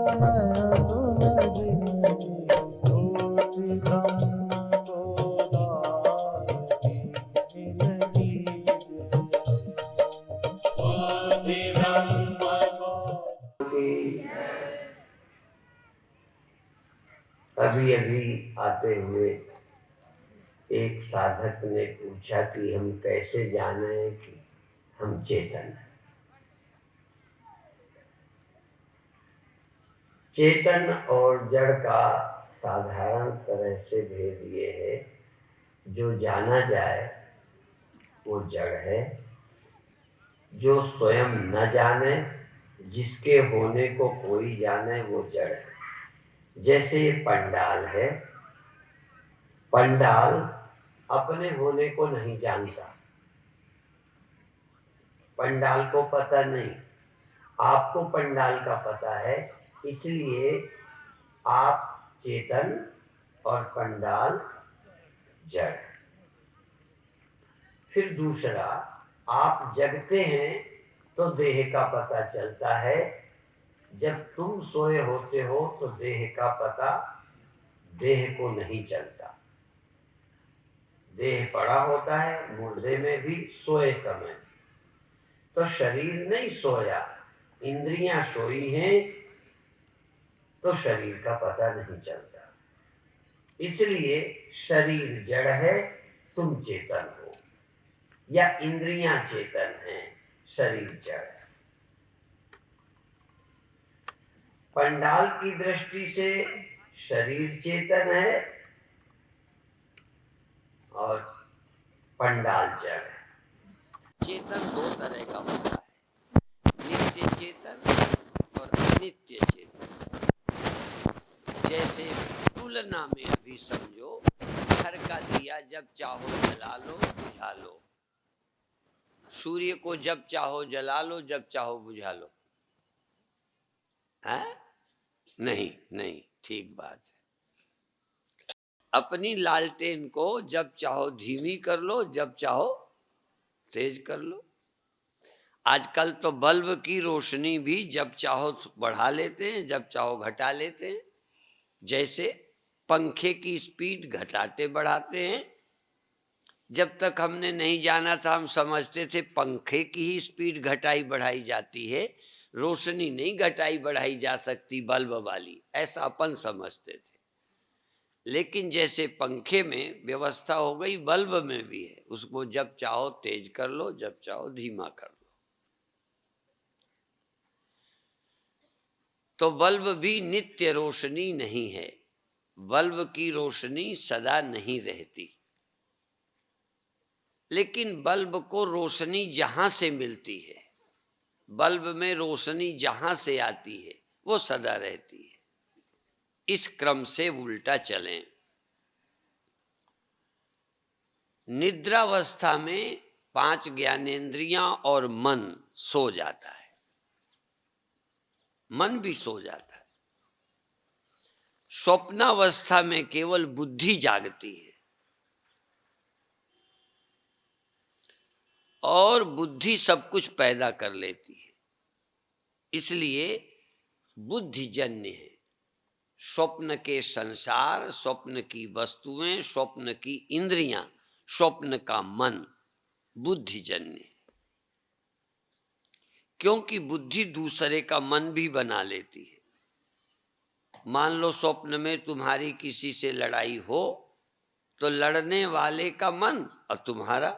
नया सुन जिंदगी ज्योति ब्रह्म को दान मिल कीजिए। ज्योति ब्रह्म को अभी अभी आते हुए एक साधक ने पूछा कि हम कैसे जाने कि हम चेतन हैं। चेतन और जड़ का साधारण तरह से भेद ये है, जो जाना जाए वो जड़ है, जो स्वयं न जाने, जिसके होने को कोई जाने वो जड़ है। जैसे ये पंडाल है, पंडाल अपने होने को नहीं जानता, पंडाल को पता नहीं, आपको पंडाल का पता है, इसलिए आप चेतन और पंडाल जड़। फिर दूसरा, आप जगते हैं तो देह का पता चलता है, जब तुम सोए होते हो तो देह का पता देह को नहीं चलता। देह पड़ा होता है मुर्दे में भी सोए समय, तो शरीर नहीं सोया, इंद्रियां सोई हैं, तो शरीर का पता नहीं चलता। इसलिए शरीर जड़ है, तुम चेतन हो, या इंद्रियां चेतन हैं, शरीर जड़ है। पंडाल की दृष्टि से शरीर चेतन है और पंडाल जड़ है। चेतन दो तरह का होता है, नित्य चेतन और अनित्य चेतन। जैसे तुलना में अभी समझो, घर का दिया जब चाहो जला लो बुझा लो, सूर्य को जब चाहो जला लो जब चाहो बुझा लो, है नहीं? नहीं, ठीक बात है। अपनी लालटेन को जब चाहो धीमी कर लो, जब चाहो तेज कर लो। आजकल तो बल्ब की रोशनी भी जब चाहो बढ़ा लेते हैं, जब चाहो घटा लेते हैं। जैसे पंखे की स्पीड घटाते बढ़ाते हैं। जब तक हमने नहीं जाना था हम समझते थे पंखे की ही स्पीड घटाई बढ़ाई जाती है, रोशनी नहीं घटाई बढ़ाई जा सकती बल्ब वाली, ऐसा अपन समझते थे। लेकिन जैसे पंखे में व्यवस्था हो गई, बल्ब में भी है, उसको जब चाहो तेज कर लो, जब चाहो धीमा कर लो। तो बल्ब भी नित्य रोशनी नहीं है, बल्ब की रोशनी सदा नहीं रहती। लेकिन बल्ब को रोशनी जहां से मिलती है, बल्ब में रोशनी जहां से आती है, वो सदा रहती है। इस क्रम से उल्टा चलें। निद्रावस्था में 5 ज्ञानेंद्रियां और मन सो जाता है, मन भी सो जाता है। स्वप्नावस्था में केवल बुद्धि जागती है, और बुद्धि सब कुछ पैदा कर लेती है, इसलिए बुद्धिजन्य है। स्वप्न के संसार, स्वप्न की वस्तुएं, स्वप्न की इंद्रियां, स्वप्न का मन बुद्धिजन्य है। क्योंकि बुद्धि दूसरे का मन भी बना लेती है। मान लो स्वप्न में तुम्हारी किसी से लड़ाई हो, तो लड़ने वाले का मन और तुम्हारा,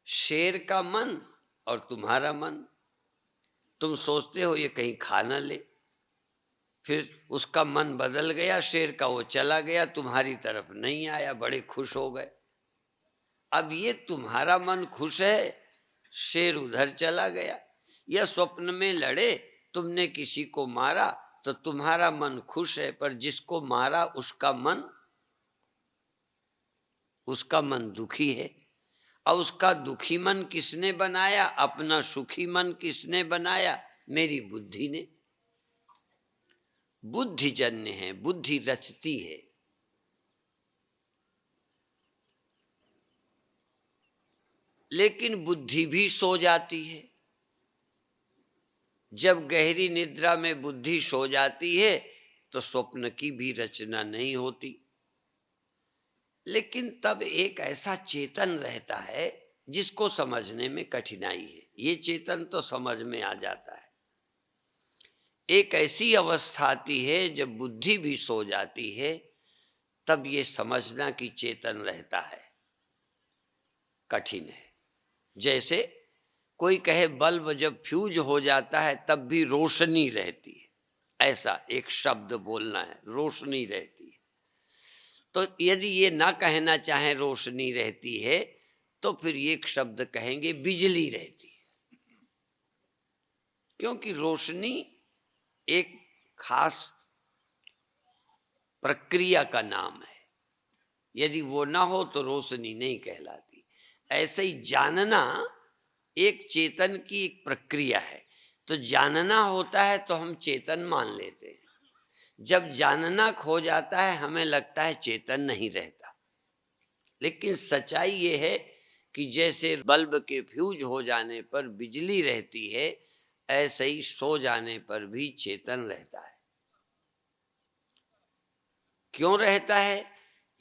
शेर का मन और तुम्हारा मन। तुम सोचते हो ये कहीं खा न ले, फिर उसका मन बदल गया, शेर का वो चला गया, तुम्हारी तरफ नहीं आया, बड़े खुश हो गए। अब ये तुम्हारा मन खुश है, शेर उधर चला गया। या स्वप्न में लड़े, तुमने किसी को मारा तो तुम्हारा मन खुश है, पर जिसको मारा उसका मन दुखी है। और उसका दुखी मन किसने बनाया? अपना सुखी मन किसने बनाया? मेरी बुद्धि ने। बुद्धिजन्य है, बुद्धि रचती है। लेकिन बुद्धि भी सो जाती है। जब गहरी निद्रा में बुद्धि सो जाती है तो स्वप्न की भी रचना नहीं होती। लेकिन तब एक ऐसा चेतन रहता है जिसको समझने में कठिनाई है। ये चेतन तो समझ में आ जाता है। एक ऐसी अवस्था आती है जब बुद्धि भी सो जाती है, तब ये समझना कि चेतन रहता है कठिन है। जैसे कोई कहे बल्ब जब फ्यूज हो जाता है तब भी रोशनी रहती है, ऐसा एक शब्द बोलना है, रोशनी रहती है। तो यदि ये ना कहना चाहें रोशनी रहती है, तो फिर एक शब्द कहेंगे बिजली रहती है। क्योंकि रोशनी एक खास प्रक्रिया का नाम है। यदि वो ना हो तो रोशनी नहीं कहलाती। ऐसे ही जानना एक चेतन की एक प्रक्रिया है। तो जानना होता है तो हम चेतन मान लेते हैं। जब जानना खो जाता है हमें लगता है चेतन नहीं रहता। लेकिन सच्चाई ये है कि जैसे बल्ब के फ्यूज हो जाने पर बिजली रहती है, ऐसे ही सो जाने पर भी चेतन रहता है। क्यों रहता है?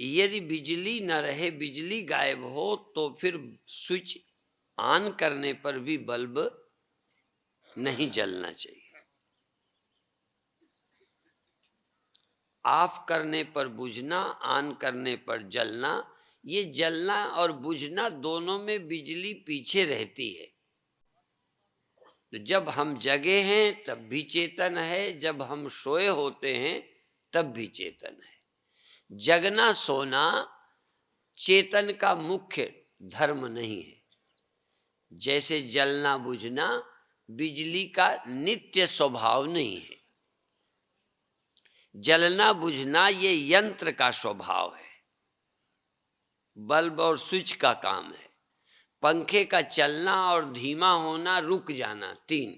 यदि बिजली न रहे, बिजली गायब हो, तो फिर स्विच ऑन करने पर भी बल्ब नहीं जलना चाहिए। ऑफ करने पर बुझना, ऑन करने पर जलना, ये जलना और बुझना दोनों में बिजली पीछे रहती है। तो जब हम जगे हैं तब भी चेतन है, जब हम सोए होते हैं तब भी चेतन है। जगना सोना चेतन का मुख्य धर्म नहीं है। जैसे जलना बुझना बिजली का नित्य स्वभाव नहीं है। जलना बुझना ये यंत्र का स्वभाव है, बल्ब और स्विच का काम है। पंखे का चलना और धीमा होना, रुक जाना, तीन,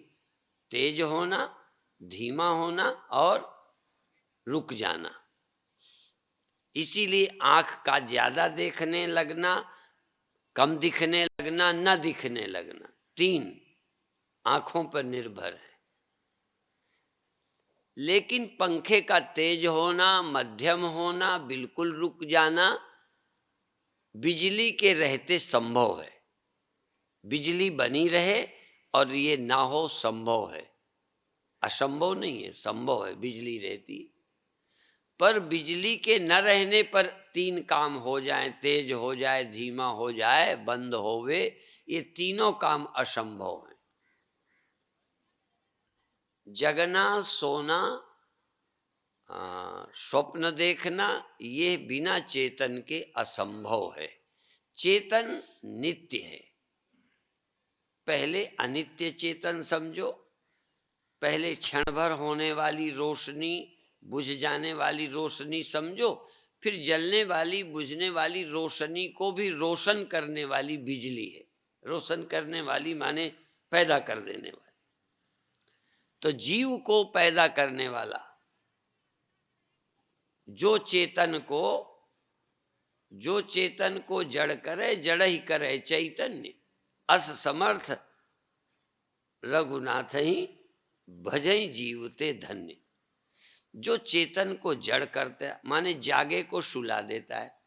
तेज होना, धीमा होना और रुक जाना। इसीलिए आंख का ज्यादा देखने लगना, कम दिखने लगना, न दिखने लगना, तीन आंखों पर निर्भर है। लेकिन पंखे का तेज होना, मध्यम होना, बिल्कुल रुक जाना बिजली के रहते संभव है। बिजली बनी रहे और ये ना हो संभव है, असंभव नहीं है, संभव है, बिजली रहती। पर बिजली के न रहने पर तीन काम हो जाए, तेज हो जाए, धीमा हो जाए, बंद होवे, ये तीनों काम असंभव हैं। जगना, सोना, स्वप्न देखना, ये बिना चेतन के असंभव है। चेतन नित्य है। पहले अनित्य चेतन समझो। पहले क्षण भर होने वाली रोशनी, बुझ जाने वाली रोशनी समझो। फिर जलने वाली, बुझने वाली रोशनी को भी रोशन करने वाली बिजली है। रोशन करने वाली माने पैदा कर देने वाली। तो जीव को पैदा करने वाला, जो चेतन को जड़ करे, जड़ ही करे चैतन्य। अस समर्थ रघुनाथ ही भजई जीवते धन्य। जो चेतन को जड़ करता है माने जागे को सुला देता है,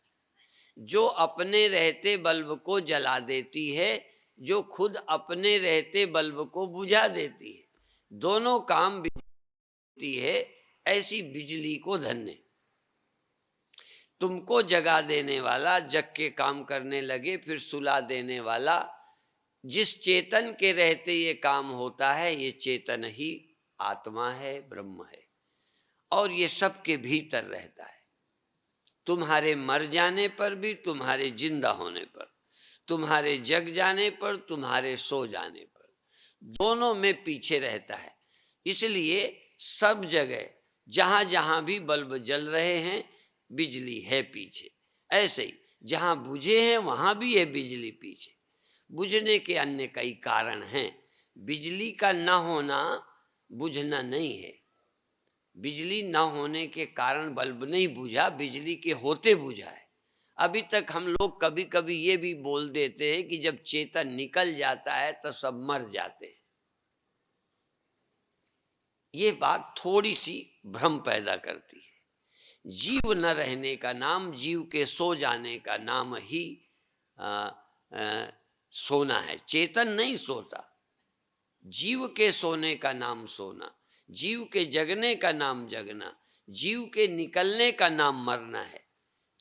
जो अपने रहते बल्ब को जला देती है, जो खुद अपने रहते बल्ब को बुझा देती है, दोनों काम बिजली है। ऐसी बिजली को धन्य। तुमको जगा देने वाला, जग के काम करने लगे फिर सुला देने वाला, जिस चेतन के रहते ये काम होता है, ये चेतन ही आत्मा है, ब्रह्म है। और ये सबके भीतर रहता है। तुम्हारे मर जाने पर भी, तुम्हारे जिंदा होने पर, तुम्हारे जग जाने पर, तुम्हारे सो जाने पर, दोनों में पीछे रहता है। इसलिए सब जगह जहां जहां भी बल्ब जल रहे हैं, बिजली है पीछे। ऐसे ही जहां बुझे हैं वहां भी है बिजली पीछे। बुझने के अन्य कई कारण हैं। बिजली का न होना बुझना नहीं है। बिजली न होने के कारण बल्ब नहीं बुझा, बिजली के होते बुझा है। अभी तक हम लोग कभी कभी ये भी बोल देते हैं कि जब चेतन निकल जाता है तो सब मर जाते हैं। ये बात थोड़ी सी भ्रम पैदा करती है। जीव न रहने का नाम, जीव के सो जाने का नाम ही आ, आ, सोना है। चेतन नहीं सोता, जीव के सोने का नाम सोना, जीव के जगने का नाम जगना, जीव के निकलने का नाम मरना है।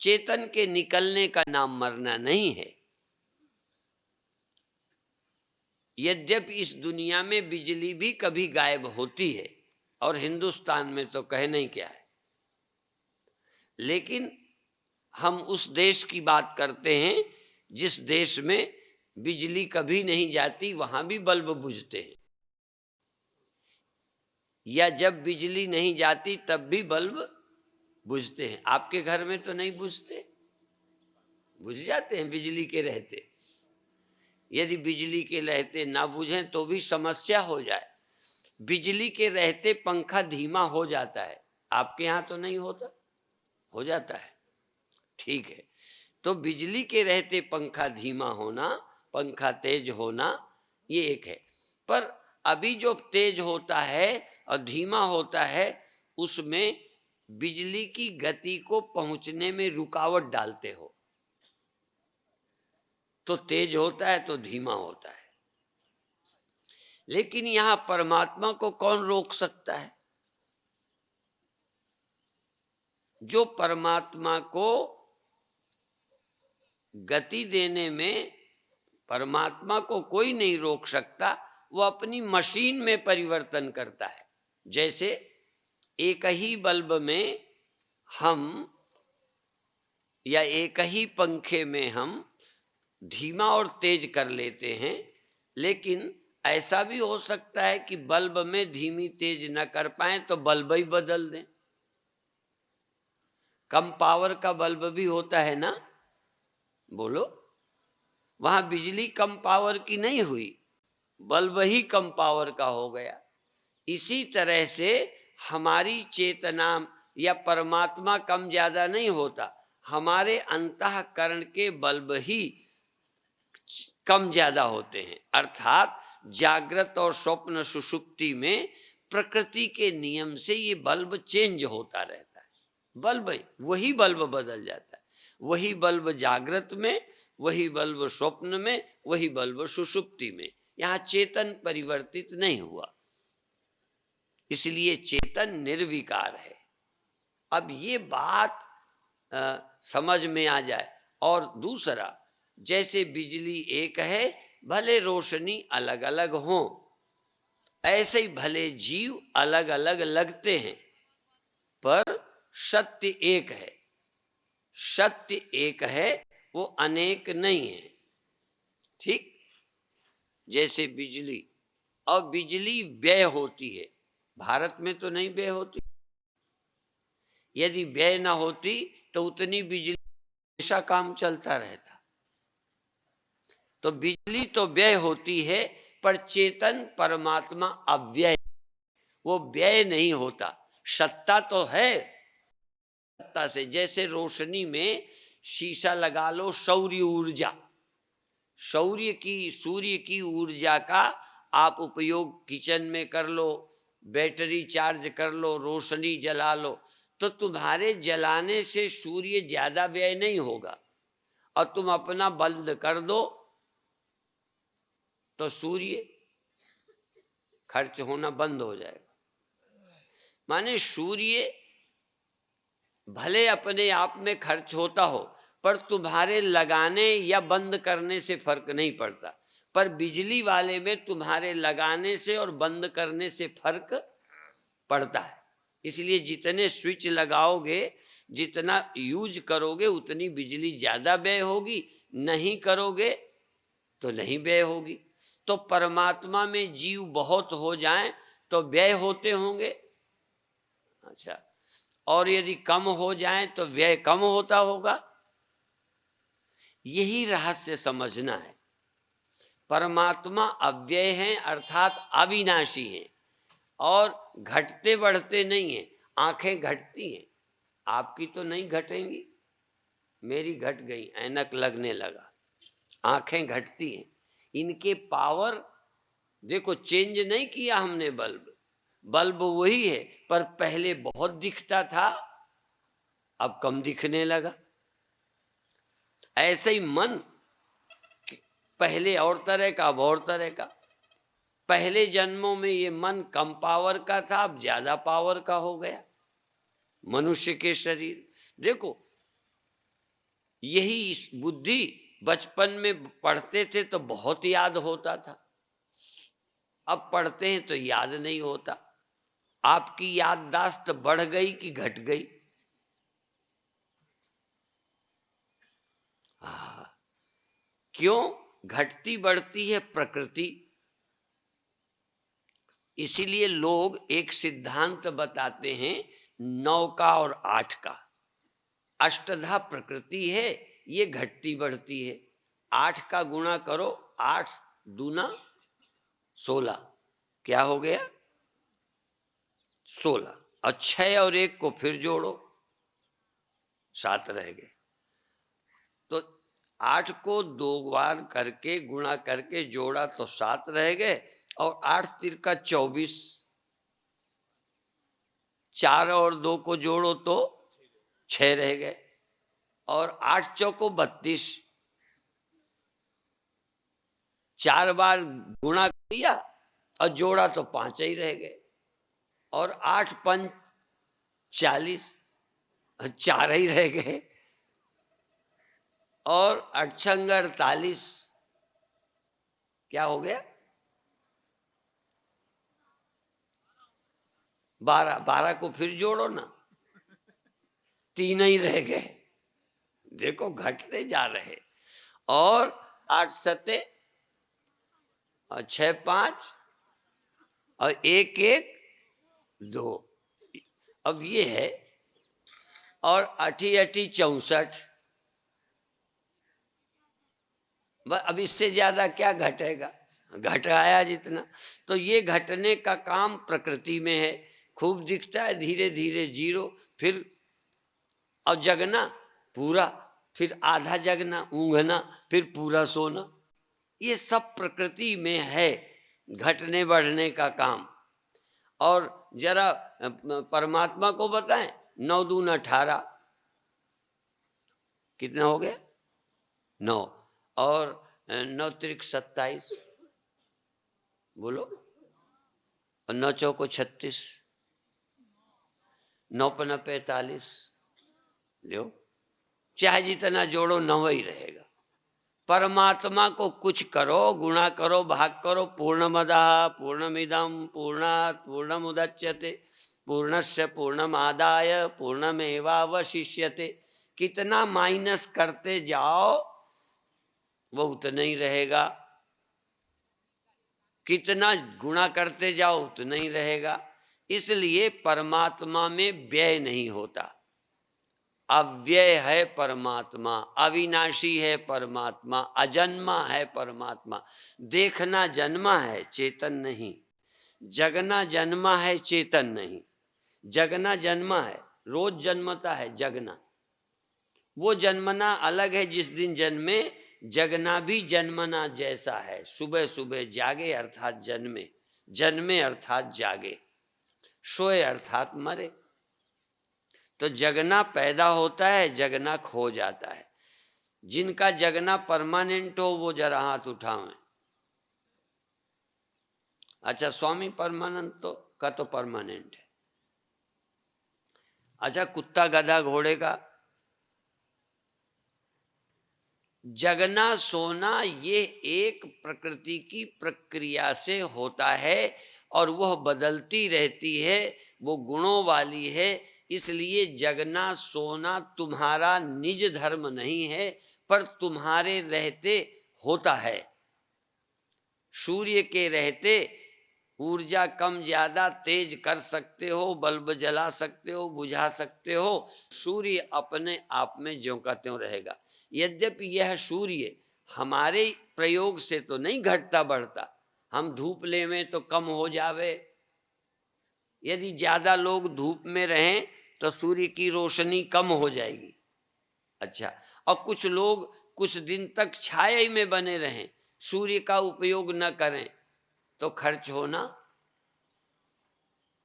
चेतन के निकलने का नाम मरना नहीं है। यद्यपि इस दुनिया में बिजली भी कभी गायब होती है, और हिंदुस्तान में तो कहना ही क्या है, लेकिन हम उस देश की बात करते हैं जिस देश में बिजली कभी नहीं जाती, वहां भी बल्ब बुझते हैं, या जब बिजली नहीं जाती तब भी बल्ब बुझते हैं। आपके घर में तो नहीं बुझते? बुझ जाते हैं बिजली के रहते। यदि बिजली के रहते ना बुझें तो भी समस्या हो जाए। बिजली के रहते पंखा धीमा हो जाता है, आपके यहाँ तो नहीं होता? हो जाता है, ठीक है। तो बिजली के रहते पंखा धीमा होना, पंखा तेज होना, ये एक है। पर अभी जो तेज होता है और धीमा होता है, उसमें बिजली की गति को पहुंचने में रुकावट डालते हो, तो तेज होता है तो धीमा होता है। लेकिन यहां परमात्मा को कौन रोक सकता है? जो परमात्मा को गति देने में परमात्मा को कोई नहीं रोक सकता, वो अपनी मशीन में परिवर्तन करता है। जैसे एक ही बल्ब में हम, या एक ही पंखे में हम धीमा और तेज कर लेते हैं, लेकिन ऐसा भी हो सकता है कि बल्ब में धीमी तेज न कर पाए तो बल्ब ही बदल दें। कम पावर का बल्ब भी होता है ना, बोलो। वहां बिजली कम पावर की नहीं हुई, बल्ब ही कम पावर का हो गया। इसी तरह से हमारी चेतना या परमात्मा कम ज्यादा नहीं होता, हमारे अंतःकरण के बल्ब ही कम ज्यादा होते हैं। अर्थात जागृत और स्वप्न सुषुप्ति में प्रकृति के नियम से ये बल्ब चेंज होता रहता है। बल्ब वही बल्ब बदल जाता है, वही बल्ब जागृत में, वही बल्ब स्वप्न में, वही बल्ब सुषुप्ति में। यहाँ चेतन परिवर्तित नहीं हुआ, इसलिए चेतन निर्विकार है। अब ये बात समझ में आ जाए। और दूसरा, जैसे बिजली एक है, भले रोशनी अलग अलग हो, ऐसे ही भले जीव अलग अलग लगते हैं, पर सत्य एक है। सत्य एक है, वो अनेक नहीं है। ठीक? जैसे बिजली, और बिजली व्यय होती है, भारत में तो नहीं व्यय होती। यदि व्यय ना होती तो उतनी बिजली हमेशा काम चलता रहता। तो बिजली तो व्यय होती है, पर चेतन परमात्मा अव्यय, वो व्यय नहीं होता। सत्ता तो है, सत्ता से, जैसे रोशनी में शीशा लगा लो, सौर्य ऊर्जा, सूर्य की ऊर्जा का आप उपयोग किचन में कर लो, बैटरी चार्ज कर लो, रोशनी जला लो, तो तुम्हारे जलाने से सूर्य ज्यादा व्यय नहीं होगा। और तुम अपना बंद कर दो तो सूर्य खर्च होना बंद हो जाएगा। माने सूर्य भले अपने आप में खर्च होता हो, पर तुम्हारे लगाने या बंद करने से फर्क नहीं पड़ता। पर बिजली वाले में तुम्हारे लगाने से और बंद करने से फर्क पड़ता है। इसलिए जितने स्विच लगाओगे, जितना यूज करोगे, उतनी बिजली ज्यादा व्यय होगी, नहीं करोगे तो नहीं व्यय होगी। तो परमात्मा में जीव बहुत हो जाएं तो व्यय होते होंगे, अच्छा, और यदि कम हो जाएं तो व्यय कम होता होगा। यही रहस्य समझना है। परमात्मा अव्यय हैं, अर्थात अविनाशी हैं, और घटते बढ़ते नहीं हैं। आंखें घटती हैं, आपकी तो नहीं घटेंगी, मेरी घट गई, ऐनक लगने लगा, आंखें घटती हैं। इनके पावर देखो, चेंज नहीं किया हमने बल्ब, बल्ब वही है, पर पहले बहुत दिखता था, अब कम दिखने लगा। ऐसे ही मन पहले और तरह का, अब और तरह का। पहले जन्मों में ये मन कम पावर का था, अब ज्यादा पावर का हो गया। मनुष्य के शरीर देखो, यही बुद्धि बचपन में पढ़ते थे तो बहुत याद होता था, अब पढ़ते हैं तो याद नहीं होता। आपकी याददाश्त बढ़ गई कि घट गई? हाँ, क्यों घटती बढ़ती है प्रकृति? इसीलिए लोग एक सिद्धांत बताते हैं 9 का और 8 का। अष्टधा प्रकृति है, ये घटती बढ़ती है। 8 का गुणा करो, 8 दूना 16, क्या हो गया? 16। और 6 और 1 को फिर जोड़ो, 7 रह गए। तो 8 को 2 बार करके गुणा करके जोड़ा तो 7 रह गए, और 8 तिरका 24, 4 और 2 को जोड़ो तो 6 रह गए, और 8 चौको 32, 4 बार गुणा किया और जोड़ा तो 5 ही रह गए, और 8 पंच 40, 4 ही रह गए, और 8 छंग 48, क्या हो गया? 12, 12 को फिर जोड़ो ना, 3 ही रह गए। देखो घटते जा रहे। और 8 सते और 6 5 और 1 1 2, अब ये है। और 8 8 64, अब इससे ज्यादा क्या घटेगा? घट आया जितना। तो ये घटने का काम प्रकृति में है। खूब दिखता है, धीरे धीरे जीरो, फिर और जगना पूरा, फिर आधा जगना, ऊँघना, फिर पूरा सोना। ये सब प्रकृति में है घटने बढ़ने का काम। और जरा परमात्मा को बताएं, 9 दून 18, कितना हो गया? 9, और 9 त्रिक 27, बोलो, और 9 चौको 36, 9 पना 45, लो, चाहे जितना जोड़ो 9 ही रहेगा। परमात्मा को कुछ करो, गुणा करो, भाग करो, पूर्णमदः पूर्णमिदं पूर्णात् पूर्णमुदच्यते पूर्णस्य पूर्णमादाय पूर्णमेवावशिष्यते। कितना माइनस करते जाओ वो उतना ही रहेगा, कितना गुणा करते जाओ उतना ही रहेगा। इसलिए परमात्मा में व्यय नहीं होता। अव्यय है परमात्मा, अविनाशी है परमात्मा, अजन्मा है परमात्मा। देखना जन्मा है, चेतन नहीं। जगना जन्मा है, चेतन नहीं। जगना जन्मा है, रोज जन्मता है जगना। वो जन्मना अलग है, जिस दिन जन्मे। जगना भी जन्मना जैसा है। सुबह सुबह जागे अर्थात जन्मे, जन्मे अर्थात जागे, सोए अर्थात मरे। तो जगना पैदा होता है, जगना खो जाता है। जिनका जगना परमानेंट हो वो जरा हाथ उठावें। अच्छा, स्वामी परमानंद तो का तो परमानेंट है। अच्छा, कुत्ता गधा घोड़े का? जगना सोना ये एक प्रकृति की प्रक्रिया से होता है, और वह बदलती रहती है, वो गुणों वाली है। इसलिए जगना सोना तुम्हारा निज धर्म नहीं है, पर तुम्हारे रहते होता है। सूर्य के रहते ऊर्जा कम ज्यादा तेज कर सकते हो, बल्ब जला सकते हो, बुझा सकते हो। सूर्य अपने आप में ज्यों का त्यों रहेगा। यद्यपि यह सूर्य हमारे प्रयोग से तो नहीं घटता बढ़ता। हम धूप लेवें तो कम हो जावे। यदि ज्यादा लोग धूप में रहें तो सूर्य की रोशनी कम हो जाएगी। अच्छा, और कुछ लोग कुछ दिन तक छाया में बने रहें, सूर्य का उपयोग न करें, तो खर्च होना।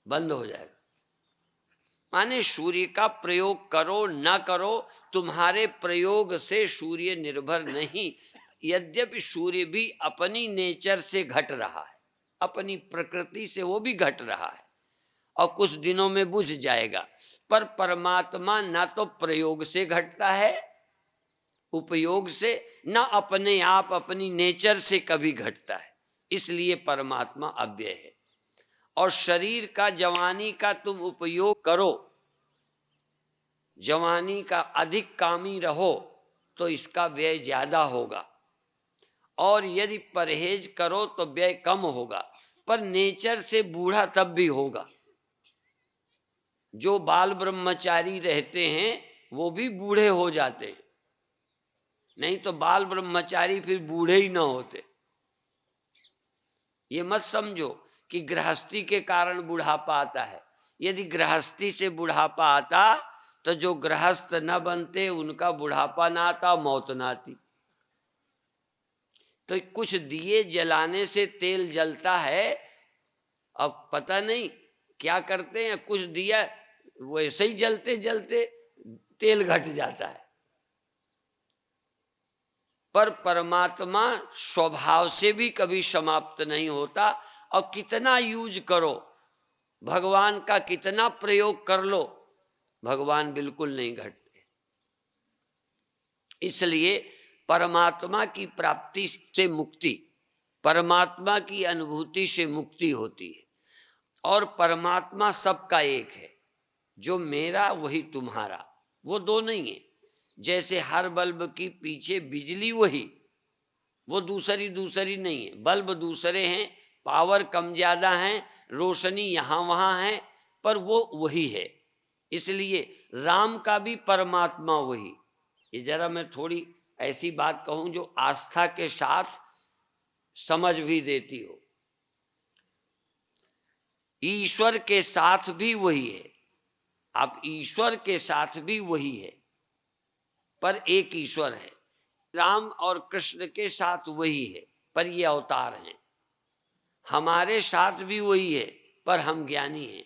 बंद हो जाएगा। माने सूर्य का प्रयोग करो ना करो, तुम्हारे प्रयोग से सूर्य निर्भर नहीं। यद्यपि सूर्य भी अपनी नेचर से घट रहा है, अपनी प्रकृति से वो भी घट रहा है और कुछ दिनों में बुझ जाएगा, पर परमात्मा ना तो प्रयोग से घटता है, उपयोग से, ना अपने आप अपनी नेचर से कभी घटता है। इसलिए परमात्मा अव्यय है। और शरीर का, जवानी का तुम उपयोग करो, जवानी का अधिक कामी रहो तो इसका व्यय ज्यादा होगा, और यदि परहेज करो तो व्यय कम होगा, पर नेचर से बूढ़ा तब भी होगा। जो बाल ब्रह्मचारी रहते हैं वो भी बूढ़े हो जाते हैं, नहीं तो बाल ब्रह्मचारी फिर बूढ़े ही ना होते। ये मत समझो कि गृहस्थी के कारण बुढ़ापा आता है। यदि गृहस्थी से बुढ़ापा आता तो जो गृहस्थ न बनते उनका बुढ़ापा ना आता, मौत ना आती। तो कुछ दिए जलाने से तेल जलता है, अब पता नहीं क्या करते हैं, कुछ दिया वैसे ही जलते जलते तेल घट जाता है। पर परमात्मा स्वभाव से भी कभी समाप्त नहीं होता, और कितना यूज करो, भगवान का कितना प्रयोग कर लो, भगवान बिल्कुल नहीं घटते। इसलिए परमात्मा की प्राप्ति से मुक्ति, परमात्मा की अनुभूति से मुक्ति होती है। और परमात्मा सबका एक है, जो मेरा वही तुम्हारा, वो दो नहीं है। जैसे हर बल्ब की पीछे बिजली वही, वो दूसरी दूसरी नहीं है। बल्ब दूसरे हैं, पावर कम ज्यादा है, रोशनी यहाँ वहाँ है, पर वो वही है। इसलिए राम का भी परमात्मा वही। ये जरा मैं थोड़ी ऐसी बात कहूं जो आस्था के साथ समझ भी देती हो। ईश्वर के साथ भी वही है, आप ईश्वर के साथ भी वही है, पर एक ईश्वर है। राम और कृष्ण के साथ वही है, पर ये अवतार हैं। हमारे साथ भी वही है, पर हम ज्ञानी हैं।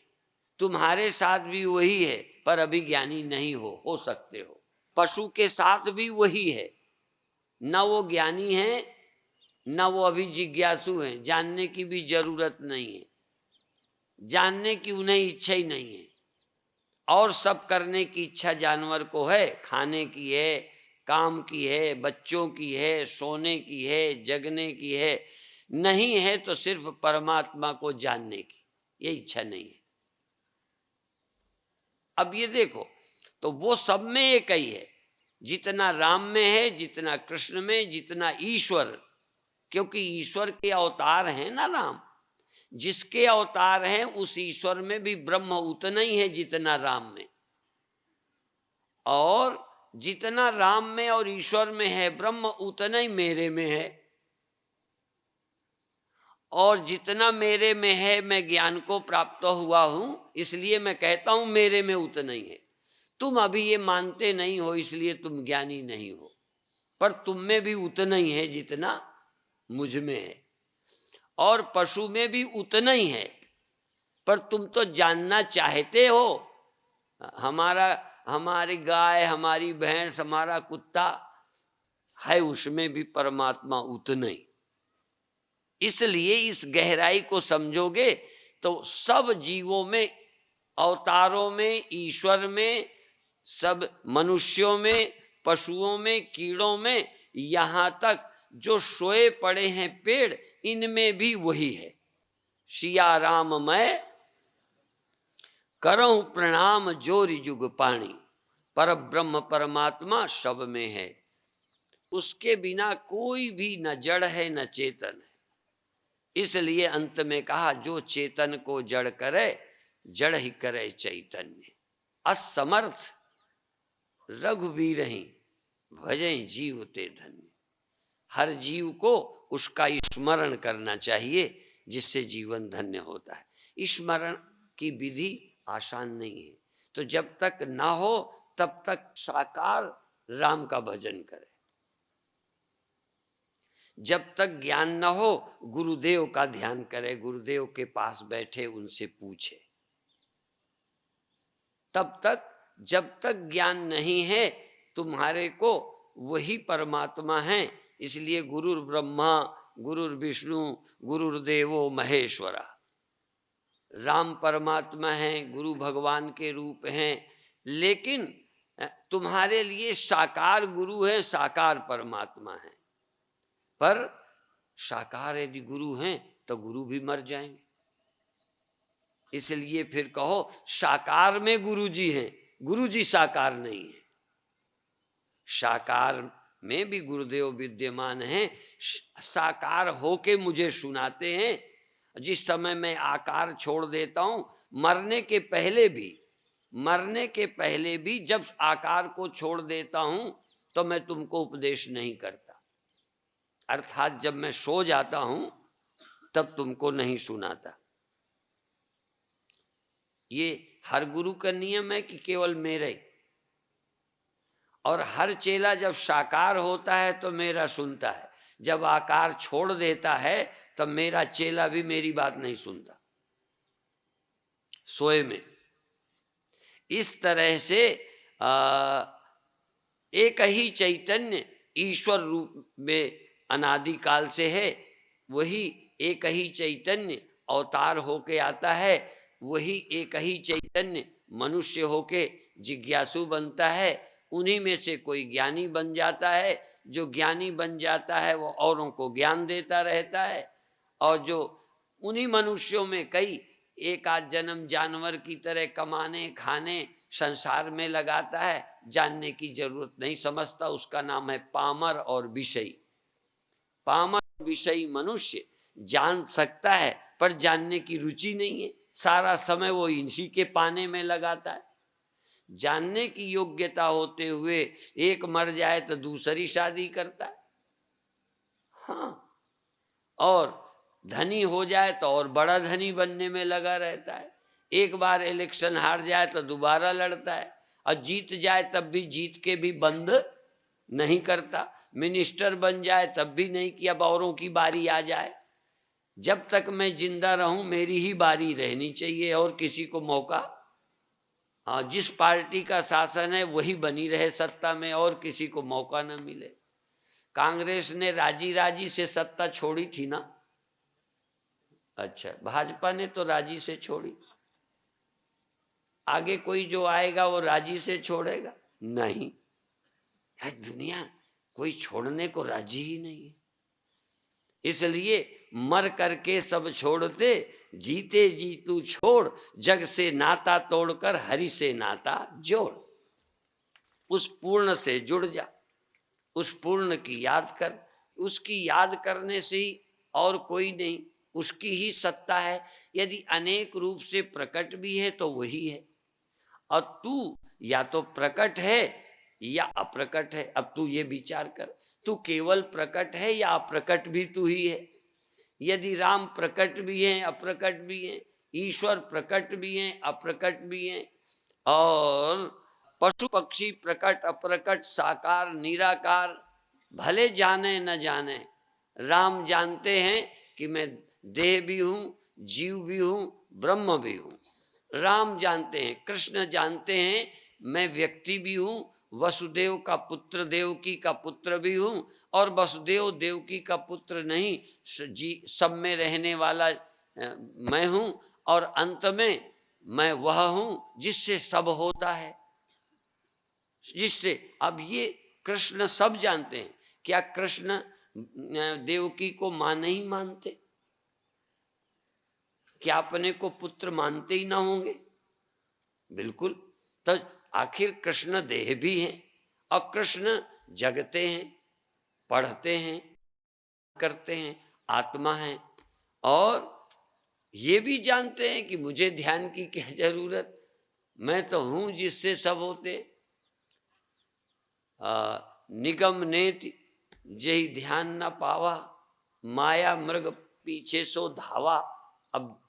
तुम्हारे साथ भी वही है, पर अभी ज्ञानी नहीं हो सकते हो। पशु के साथ भी वही है, न वो ज्ञानी है न वो अभी जिज्ञासु हैं, जानने की भी जरूरत नहीं है, जानने की उन्हें इच्छा ही नहीं है। और सब करने की इच्छा जानवर को है, खाने की है, काम की है, बच्चों की है, सोने की है, जगने की है, नहीं है तो सिर्फ परमात्मा को जानने की ये इच्छा नहीं है। अब ये देखो, तो वो सब में एक ही है, जितना राम में है, जितना कृष्ण में, जितना ईश्वर, क्योंकि ईश्वर के अवतार हैं ना राम। जिसके अवतार हैं उस ईश्वर में भी ब्रह्म उतना ही है जितना राम में, और जितना राम में और ईश्वर में है ब्रह्म उतना ही मेरे में है, और जितना मेरे में है मैं ज्ञान को प्राप्त हुआ हूं, इसलिए मैं कहता हूं मेरे में उतना ही है। तुम अभी ये मानते नहीं हो, इसलिए तुम ज्ञानी नहीं हो, पर तुम में भी उतना ही है जितना मुझ में है, और पशु में भी उतना ही है, पर तुम तो जानना चाहते हो। हमारा, हमारी गाय, हमारी भैंस, हमारा कुत्ता है, उसमें भी परमात्मा उतना ही। इसलिए इस गहराई को समझोगे तो सब जीवों में, अवतारों में, ईश्वर में, सब मनुष्यों में, पशुओं में, कीड़ों में, यहाँ तक जो सोए पड़े हैं पेड़, इनमें भी वही है। सिया राम मैं करऊं प्रणाम जोरि जुग पाणी, पर ब्रह्म परमात्मा सब में है। उसके बिना कोई भी न जड़ है न चेतन है। इसलिए अंत में कहा, जो चेतन को जड़ करे, जड़ ही करे चैतन्य। असमर्थ रघुवीर ही भजें जीव ते धन्य। हर जीव को उसका स्मरण करना चाहिए, जिससे जीवन धन्य होता है। स्मरण की विधि आसान नहीं है, तो जब तक ना हो तब तक साकार राम का भजन करे। जब तक ज्ञान न हो गुरुदेव का ध्यान करे, गुरुदेव के पास बैठे उनसे पूछे। तब तक जब तक ज्ञान नहीं है तुम्हारे को वही परमात्मा है। इसलिए गुरुर् ब्रह्मा गुरुर् विष्णु गुरुर्देवो महेश्वरा। राम परमात्मा हैं, गुरु भगवान के रूप हैं, लेकिन तुम्हारे लिए साकार गुरु है, साकार परमात्मा है। पर साकार यदि गुरु हैं तो गुरु भी मर जाएंगे। इसलिए फिर कहो साकार में गुरु जी हैं, गुरु जी साकार नहीं है। साकार में भी गुरुदेव विद्यमान हैं, साकार होके मुझे सुनाते हैं। जिस समय मैं आकार छोड़ देता हूं, मरने के पहले भी जब आकार को छोड़ देता हूं तो मैं तुमको उपदेश नहीं करता, अर्थात जब मैं सो जाता हूं तब तुमको नहीं सुनाता। ये हर गुरु का नियम है कि केवल मेरे? और हर चेला जब साकार होता है तो मेरा सुनता है, जब आकार छोड़ देता है तब मेरा चेला भी मेरी बात नहीं सुनता, सोए में। इस तरह से एक ही चैतन्य ईश्वर रूप में अनादिकाल से है, वही एक ही चैतन्य अवतार होके आता है, वही एक ही चैतन्य मनुष्य होके जिज्ञासु बनता है। उन्हीं में से कोई ज्ञानी बन जाता है, जो ज्ञानी बन जाता है वो औरों को ज्ञान देता रहता है। और जो उन्हीं मनुष्यों में कई एक आध जन्म जानवर की तरह कमाने खाने संसार में लगाता है, जानने की जरूरत नहीं समझता, उसका नाम है पामर और विषयी। पामर विषयी मनुष्य जान सकता है पर जानने की रुचि नहीं है, सारा समय वो इसी के पाने में लगाता है। जानने की योग्यता होते हुए एक मर जाए तो दूसरी शादी करता है, हाँ, और धनी हो जाए तो और बड़ा धनी बनने में लगा रहता है। एक बार इलेक्शन हार जाए तो दोबारा लड़ता है, और जीत जाए तब भी जीत के भी बंद नहीं करता। मिनिस्टर बन जाए तब भी नहीं कि अब औरों की बारी आ जाए। जब तक मैं जिंदा रहूं मेरी ही बारी रहनी चाहिए, और किसी को मौका, हाँ, जिस पार्टी का शासन है वही बनी रहे सत्ता में, और किसी को मौका न मिले। कांग्रेस ने राजी राजी से सत्ता छोड़ी थी ना? अच्छा, भाजपा ने तो राजी से छोड़ी, आगे कोई जो आएगा वो राजी से छोड़ेगा? नहीं, दुनिया कोई छोड़ने को राजी ही नहीं है। इसलिए मर करके सब छोड़ते, जीते जी तू छोड़, जग से नाता तोड़कर हरि से नाता जोड़। उस पूर्ण से जुड़ जा, उस पूर्ण की याद कर, उसकी याद करने से ही और कोई नहीं, उसकी ही सत्ता है। यदि अनेक रूप से प्रकट भी है तो वही है, और तू या तो प्रकट है या अप्रकट है। अब तू ये विचार कर, तू केवल प्रकट है या अप्रकट भी तू ही है? यदि राम प्रकट भी हैं अप्रकट भी हैं, ईश्वर प्रकट भी हैं अप्रकट भी हैं, और पशु पक्षी प्रकट अप्रकट साकार निराकार, भले जाने न जाने, राम जानते हैं कि मैं देह भी हूँ, जीव भी हूँ, ब्रह्म भी हूँ। राम जानते हैं, कृष्ण जानते हैं मैं व्यक्ति भी हूँ, वसुदेव का पुत्र देवकी का पुत्र भी हूँ, और वसुदेव देवकी का पुत्र नहीं, जी सब में रहने वाला मैं हूँ, और अंत में मैं वह हूँ जिससे सब होता है, जिससे। अब ये कृष्ण सब जानते हैं। क्या कृष्ण देवकी को मां नहीं मानते? क्या अपने को पुत्र मानते ही ना होंगे? बिल्कुल। तो आखिर कृष्ण देह भी हैं, और कृष्ण जगते हैं, पढ़ते हैं, करते हैं, आत्मा है, और ये भी जानते हैं कि मुझे ध्यान की क्या जरूरत, मैं तो हूं जिससे सब होते। निगम नेति जही ध्यान न पावा, माया मृग पीछे सो धावा। अब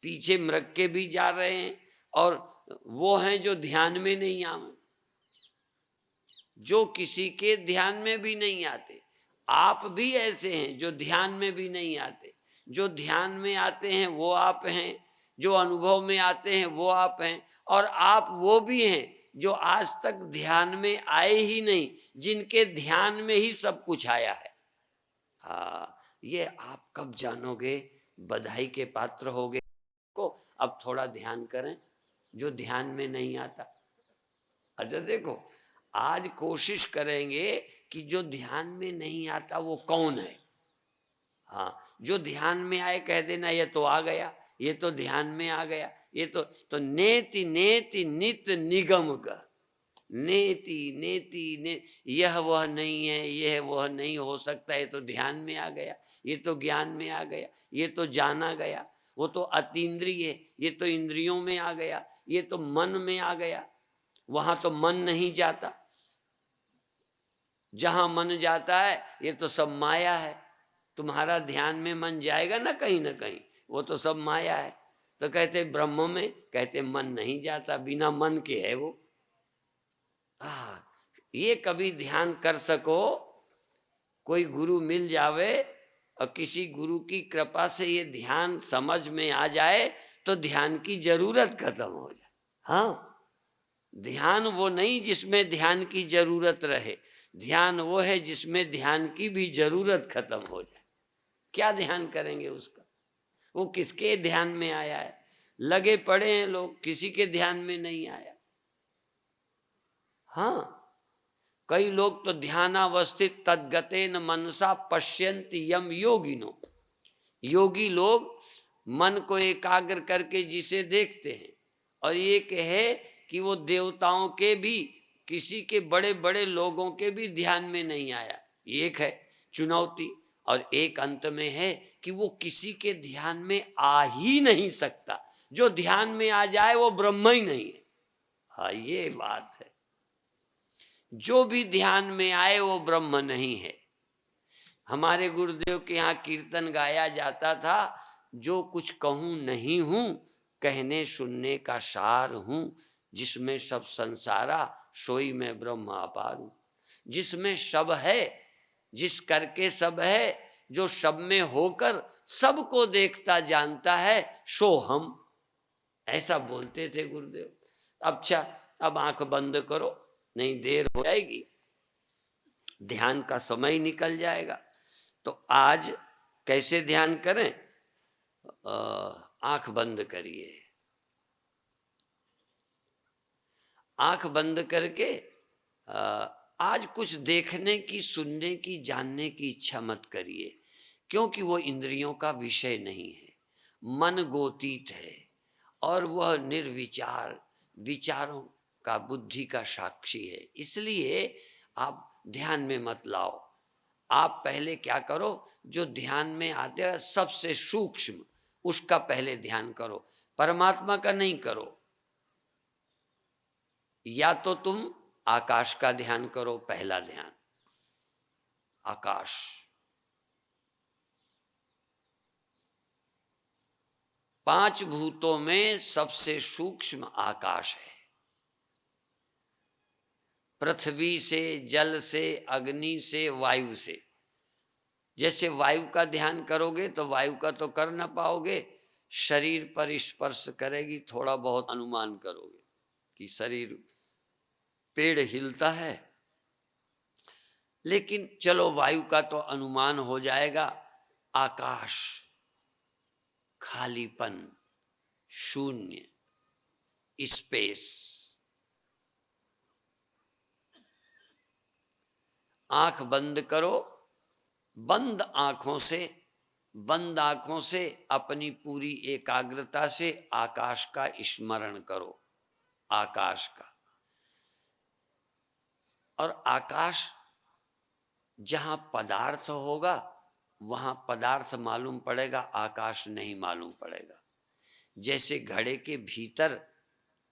पीछे मृग के भी जा रहे हैं, और वो हैं जो ध्यान में नहीं आवे, जो किसी के ध्यान में भी नहीं आते। आप भी ऐसे हैं जो ध्यान में भी नहीं आते, जो ध्यान में आते हैं वो आप हैं, जो अनुभव में आते हैं वो आप हैं, और आप वो भी हैं जो आज तक ध्यान में आए ही नहीं, जिनके ध्यान में ही सब कुछ आया है। हाँ, ये आप कब जानोगे, बधाई के पात्र होगे को। अब थोड़ा ध्यान करें जो ध्यान में नहीं आता। अच्छा देखो, आज कोशिश करेंगे कि जो ध्यान में नहीं आता वो कौन है। हाँ, जो ध्यान में आए कह देना ये तो आ गया, ये तो ध्यान में आ गया, ये तो नेति नेति नित निगम का, नेति नेति ने, यह वह नहीं है, यह वह नहीं हो सकता, ये तो ध्यान में आ गया, ये तो ज्ञान में आ गया, ये तो जाना गया, वो तो अतीन्द्रिय है, ये तो इंद्रियों में आ गया, ये तो मन में आ गया। वहां तो मन नहीं जाता, जहां मन जाता है ये तो सब माया है। तुम्हारा ध्यान में मन जाएगा ना कहीं, वो तो सब माया है। तो कहते ब्रह्म में, कहते मन नहीं जाता, बिना मन के है वो। ये कभी ध्यान कर सको, कोई गुरु मिल जावे और किसी गुरु की कृपा से ये ध्यान समझ में आ जाए तो ध्यान की जरूरत खत्म हो जाए। हाँ, ध्यान वो नहीं जिसमें ध्यान की जरूरत रहे, ध्यान वो है जिसमें ध्यान की भी जरूरत खत्म हो जाए। क्या ध्यान करेंगे उसका, वो किसके ध्यान में आया है। लगे पड़े हैं लोग, किसी के ध्यान में नहीं आया। हाँ, कई लोग तो ध्यानावस्थित तद्गतेन मनसा पश्यन्ति यम योगिनो, योगी लोग मन को एकाग्र करके जिसे देखते हैं, और ये कहे कि वो देवताओं के भी, किसी के बड़े बड़े लोगों के भी ध्यान में नहीं आया। एक है चुनौती, और एक अंत में है कि वो किसी के ध्यान में आ ही नहीं सकता। जो ध्यान में आ जाए वो ब्रह्म ही नहीं है। हाँ, ये बात है, जो भी ध्यान में आए वो ब्रह्म नहीं है। हमारे गुरुदेव के यहाँ कीर्तन गाया जाता था, जो कुछ कहूं नहीं हूं, कहने सुनने का सार हूं, जिसमें सब संसारा सोई में ब्रह्म अपार हूं। जिसमें सब है, जिस करके सब है, जो सब में होकर सबको देखता जानता है, सो हम। ऐसा बोलते थे गुरुदेव। अच्छा, अब आंख बंद करो, नहीं देर हो जाएगी, ध्यान का समय निकल जाएगा। तो आज कैसे ध्यान करें? आंख बंद करिए, आंख बंद करके आज कुछ देखने की, सुनने की, जानने की इच्छा मत करिए, क्योंकि वो इंद्रियों का विषय नहीं है, मन गोतीत है, और वह निर्विचार विचारों का, बुद्धि का साक्षी है। इसलिए आप ध्यान में मत लाओ। आप पहले क्या करो, जो ध्यान में आते हैं सबसे सूक्ष्म, उसका पहले ध्यान करो, परमात्मा का नहीं करो। या तो तुम आकाश का ध्यान करो, पहला ध्यान आकाश। पांच भूतों में सबसे सूक्ष्म आकाश है। पृथ्वी से, जल से, अग्नि से, वायु से। जैसे वायु का ध्यान करोगे तो वायु का तो कर ना पाओगे, शरीर पर स्पर्श करेगी, थोड़ा बहुत अनुमान करोगे कि शरीर, पेड़ हिलता है, लेकिन चलो वायु का तो अनुमान हो जाएगा। आकाश, खालीपन, शून्य, स्पेस। आंख बंद करो, बंद आंखों से अपनी पूरी एकाग्रता से आकाश का स्मरण करो, आकाश का। और आकाश जहां पदार्थ होगा वहां पदार्थ मालूम पड़ेगा, आकाश नहीं मालूम पड़ेगा। जैसे घड़े के भीतर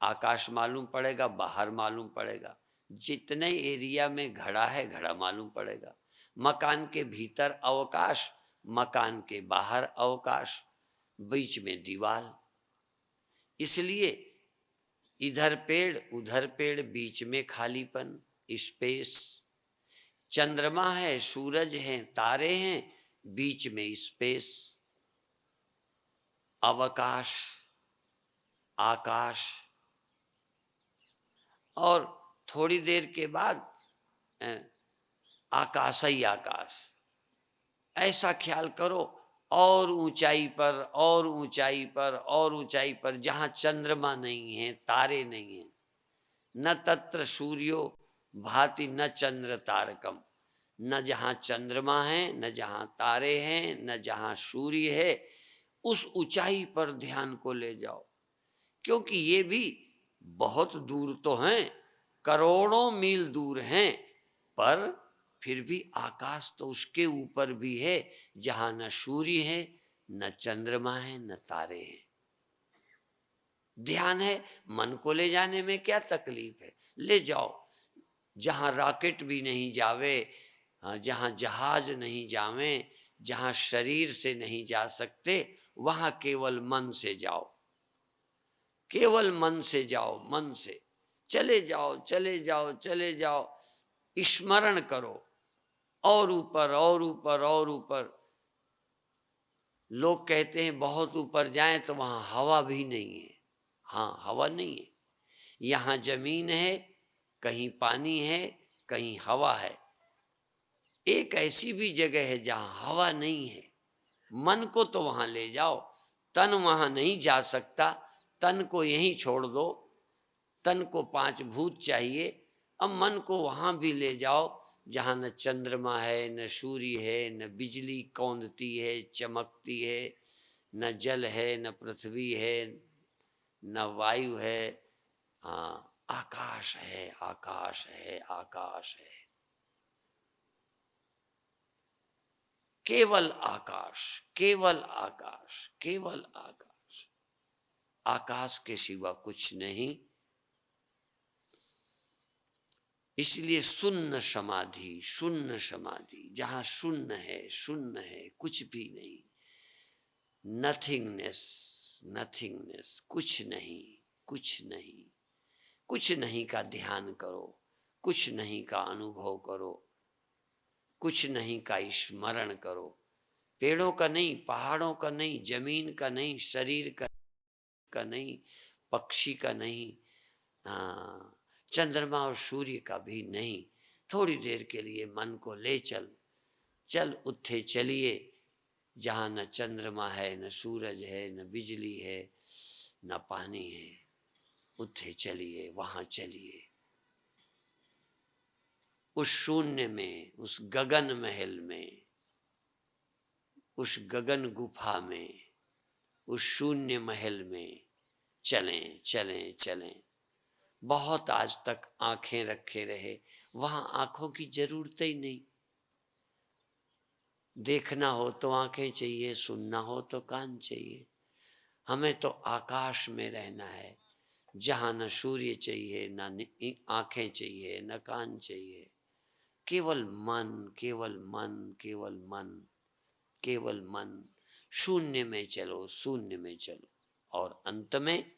आकाश मालूम पड़ेगा, बाहर मालूम पड़ेगा। जितने एरिया में घड़ा है, घड़ा मालूम पड़ेगा। मकान के भीतर अवकाश, मकान के बाहर अवकाश, बीच में दीवार। इसलिए इधर पेड़, उधर पेड़, बीच में खालीपन, स्पेस। चंद्रमा है, सूरज है, तारे हैं, बीच में स्पेस, अवकाश। आकाश, और थोड़ी देर के बाद अ, आकाश ही आकाश, ऐसा ख्याल करो। और ऊंचाई पर, और ऊंचाई पर, और ऊंचाई पर, जहां चंद्रमा नहीं है, तारे नहीं है, न तत्र सूर्यो भाति न चंद्र तारकम, न जहां चंद्रमा है, न जहां तारे हैं, न जहां सूर्य है, उस ऊंचाई पर ध्यान को ले जाओ। क्योंकि ये भी बहुत दूर तो हैं, करोड़ों मील दूर हैं, पर फिर भी आकाश तो उसके ऊपर भी है, जहां न सूर्य है, न चंद्रमा है, न तारे हैं। ध्यान है, मन को ले जाने में क्या तकलीफ है, ले जाओ। जहां रॉकेट भी नहीं जावे, जहां जहाज नहीं जावे, जहां शरीर से नहीं जा सकते, वहां केवल मन से जाओ, केवल मन से जाओ, मन से चले जाओ, चले जाओ, चले जाओ, स्मरण करो, और ऊपर, और ऊपर, और ऊपर। लोग कहते हैं बहुत ऊपर जाएं तो वहां हवा भी नहीं है। हाँ, हवा नहीं है। यहाँ जमीन है, कहीं पानी है, कहीं हवा है। एक ऐसी भी जगह है जहां हवा नहीं है। मन को तो वहां ले जाओ, तन वहां नहीं जा सकता, तन को यहीं छोड़ दो। तन को 5 भूत चाहिए, अब मन को वहां भी ले जाओ जहां न चंद्रमा है, न सूर्य है, न बिजली कौंधती है, चमकती है, न जल है, न पृथ्वी है, न वायु है। हाँ, आकाश है, आकाश है, आकाश है, केवल आकाश, केवल आकाश, केवल आकाश। आकाश के सिवा कुछ नहीं। इसलिए शून्य समाधि, शून्य समाधि, जहां शून्य है, शून्य है, कुछ भी नहीं, नथिंगनेस, नथिंगनेस, कुछ नहीं, कुछ नहीं, कुछ नहीं का ध्यान करो, कुछ नहीं का अनुभव करो, कुछ नहीं का स्मरण करो। पेड़ों का नहीं, पहाड़ों का नहीं, जमीन का नहीं, शरीर का नहीं, पक्षी का नहीं, हाँ, चंद्रमा और सूर्य का भी नहीं। थोड़ी देर के लिए मन को ले चल, चल उठे चलिए, जहाँ न चंद्रमा है, न सूरज है, न बिजली है, न पानी है, उठे चलिए, वहां चलिए। उस शून्य में, उस गगन महल में, उस गगन गुफा में, उस शून्य महल में चलें, चलें, चलें। बहुत आज तक आंखें रखे रहे, वहां आंखों की जरूरत ही नहीं। देखना हो तो आंखें चाहिए, सुनना हो तो कान चाहिए। हमें तो आकाश में रहना है, जहां न सूर्य चाहिए, न आंखें चाहिए, न कान चाहिए, केवल मन, केवल मन, केवल मन, केवल मन। शून्य में चलो, शून्य में चलो, और अंत में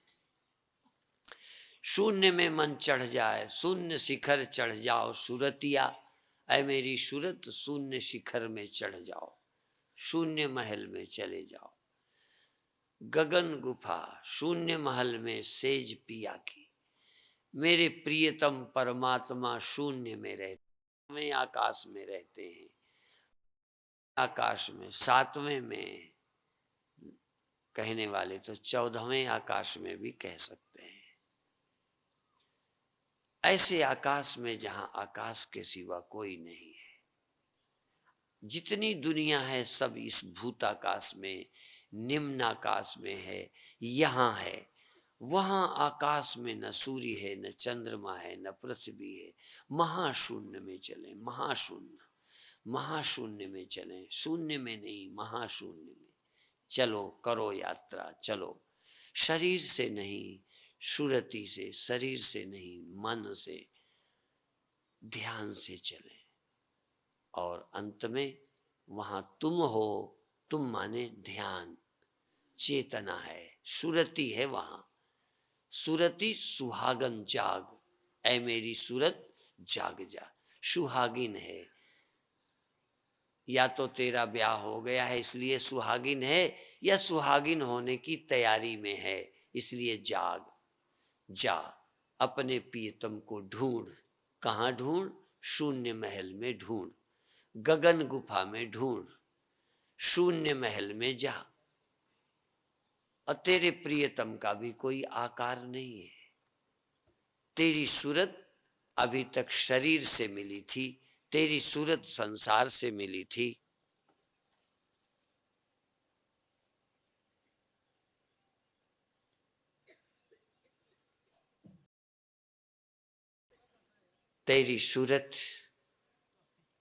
शून्य में मन चढ़ जाए, शून्य शिखर चढ़ जाओ सूरतिया, ऐ मेरी सूरत शून्य शिखर में चढ़ जाओ, शून्य महल में चले जाओ। गगन गुफा शून्य महल में सेज पिया की, मेरे प्रियतम परमात्मा शून्य में रहते, में आकाश में रहते हैं। आकाश में 7वें में कहने वाले तो 14वें आकाश में भी कह सकते हैं। ऐसे आकाश में जहां आकाश के सिवा कोई नहीं है। जितनी दुनिया है सब इस भूताकाश में, निम्न आकाश में है, यहाँ है। वहां आकाश में न सूर्य है, न चंद्रमा है, न पृथ्वी है। महाशून्य में चले, महाशून्य, महाशून्य में चले, शून्य में नहीं, महाशून्य में चलो। करो यात्रा, चलो, शरीर से नहीं, सुरति से, शरीर से नहीं, मन से, ध्यान से चले। और अंत में वहां तुम हो, तुम माने ध्यान, चेतना है, सुरति है वहां। सुरति सुहागन जाग, ऐ मेरी सूरत जाग जा। सुहागिन है, या तो तेरा ब्याह हो गया है इसलिए सुहागिन है, या सुहागिन होने की तैयारी में है इसलिए जाग, जा, अपने प्रियतम को ढूंढ। कहाँ ढूंढ? शून्य महल में ढूंढ, गगन गुफा में ढूंढ, शून्य महल में जा। और तेरे प्रियतम का भी कोई आकार नहीं है। तेरी सूरत अभी तक शरीर से मिली थी, तेरी सूरत संसार से मिली थी। तेरी सूरत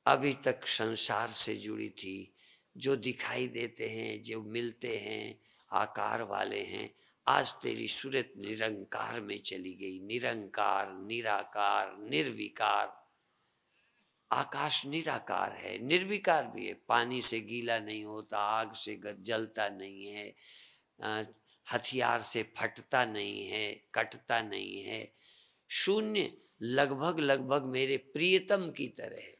अभी तक संसार से जुड़ी थी। जो दिखाई देते हैं, जो मिलते हैं, आकार वाले हैं, आज तेरी सूरत निरंकार में चली गई। निरंकार, निराकार, निर्विकार। आकाश निराकार है, निर्विकार भी है। पानी से गीला नहीं होता, आग से जलता नहीं है, अ, हथियार से फटता नहीं है, कटता नहीं है। शून्य लगभग लगभग मेरे प्रियतम की तरह है।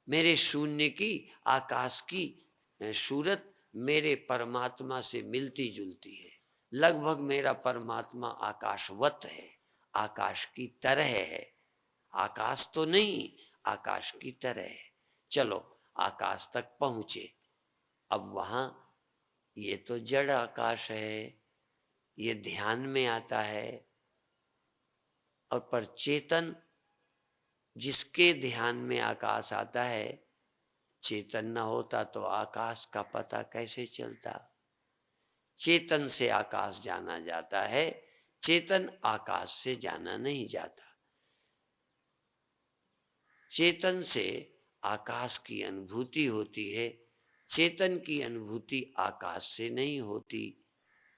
मेरे शून्य की, आकाश की सूरत मेरे परमात्मा से मिलती जुलती है। लगभग मेरा परमात्मा आकाशवत है, आकाश की तरह है। आकाश तो नहीं, आकाश की तरह है। चलो आकाश तक पहुंचे। अब वहां ये तो जड़ आकाश है, ये ध्यान में आता है। और पर चेतन, जिसके ध्यान में आकाश आता है, चेतन न होता तो आकाश का पता कैसे चलता? चेतन से आकाश जाना जाता है, चेतन आकाश से जाना नहीं जाता। चेतन से आकाश की अनुभूति होती है, चेतन की अनुभूति आकाश से नहीं होती।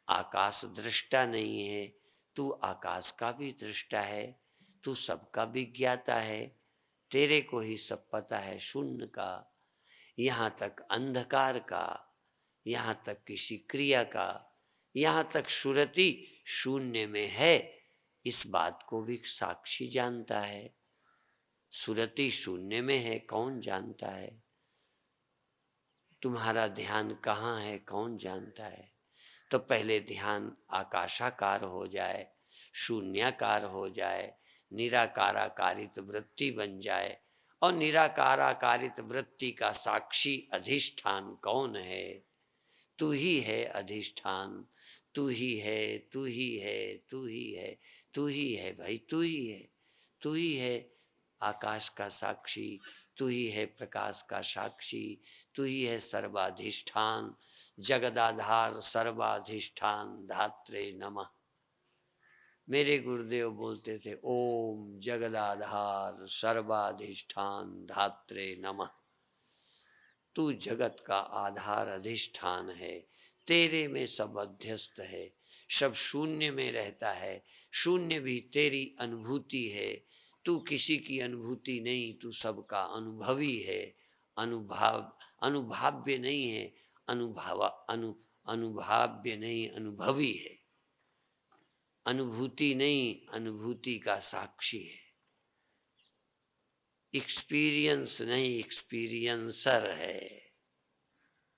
आकाश दृष्टा नहीं है, तू आकाश का भी दृष्टा है, तू सबका भी ज्ञाता है। तेरे को ही सब पता है शून्य का, यहाँ तक अंधकार का, यहाँ तक किसी क्रिया का, यहाँ तक सुरति शून्य में है, इस बात को भी साक्षी जानता है। सुरति शून्य में है, कौन जानता है? तुम्हारा ध्यान कहाँ है, कौन जानता है? तो पहले ध्यान आकाशाकार हो जाए, शून्याकार हो जाए, निराकाराकारित वृत्ति बन जाए। और निराकाराकारित वृत्ति का साक्षी अधिष्ठान कौन है? तू ही है अधिष्ठान, तू ही है, तू ही है, तू ही है, तू ही है भाई, तू ही है। तू ही है आकाश का साक्षी, तू ही है प्रकाश का साक्षी, तू ही है सर्वाधिष्ठान। जगदाधार सर्वाधिष्ठान धात्रे नमः। मेरे गुरुदेव बोलते थे, ओम जगदाधार सर्वाधिष्ठान धात्रे नमः। तू जगत का आधार अधिष्ठान है, तेरे में सब अध्यस्त है, सब शून्य में रहता है, शून्य भी तेरी अनुभूति है। तू किसी की अनुभूति नहीं, तू सबका अनुभवी है। अनुभाव्य नहीं है, अनुभाव्य नहीं, अनुभवी है। अनुभूति नहीं, अनुभूति का साक्षी है। एक्सपीरियंस नहीं, एक्सपीरियंसर है।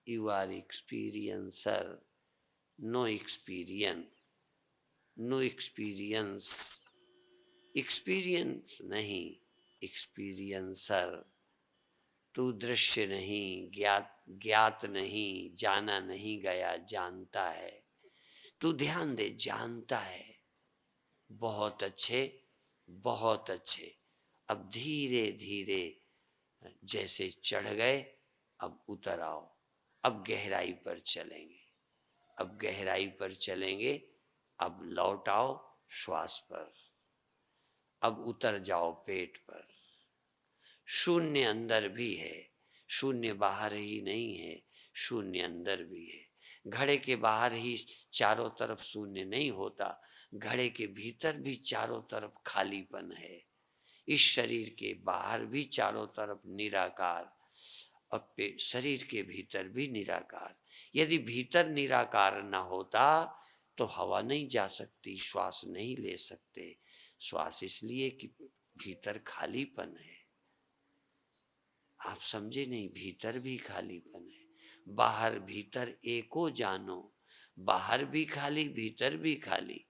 You are experiencer, no experience, no experience. Experience नहीं, एक्सपीरियंसर। तू दृश्य नहीं, ज्ञात नहीं, जाना नहीं गया, जानता है। तू ध्यान दे, जानता है। बहुत अच्छे, बहुत अच्छे। अब धीरे धीरे जैसे चढ़ गए, अब उतर आओ। अब गहराई पर चलेंगे, अब गहराई पर चलेंगे। अब लौट आओ श्वास पर, अब उतर जाओ पेट पर। शून्य अंदर भी है, शून्य बाहर ही नहीं है, शून्य अंदर भी है। घड़े के बाहर ही चारों तरफ शून्य नहीं होता, घड़े के भीतर भी चारों तरफ खालीपन है। इस शरीर के बाहर भी चारों तरफ निराकार, और शरीर के भीतर भी निराकार। यदि भीतर निराकार न होता तो हवा नहीं जा सकती, श्वास नहीं ले सकते। श्वास इसलिए कि भीतर खालीपन है। आप समझे नहीं, भीतर भी खालीपन है। बाहर भीतर एको जानो, बाहर भी खाली भीतर भी खाली,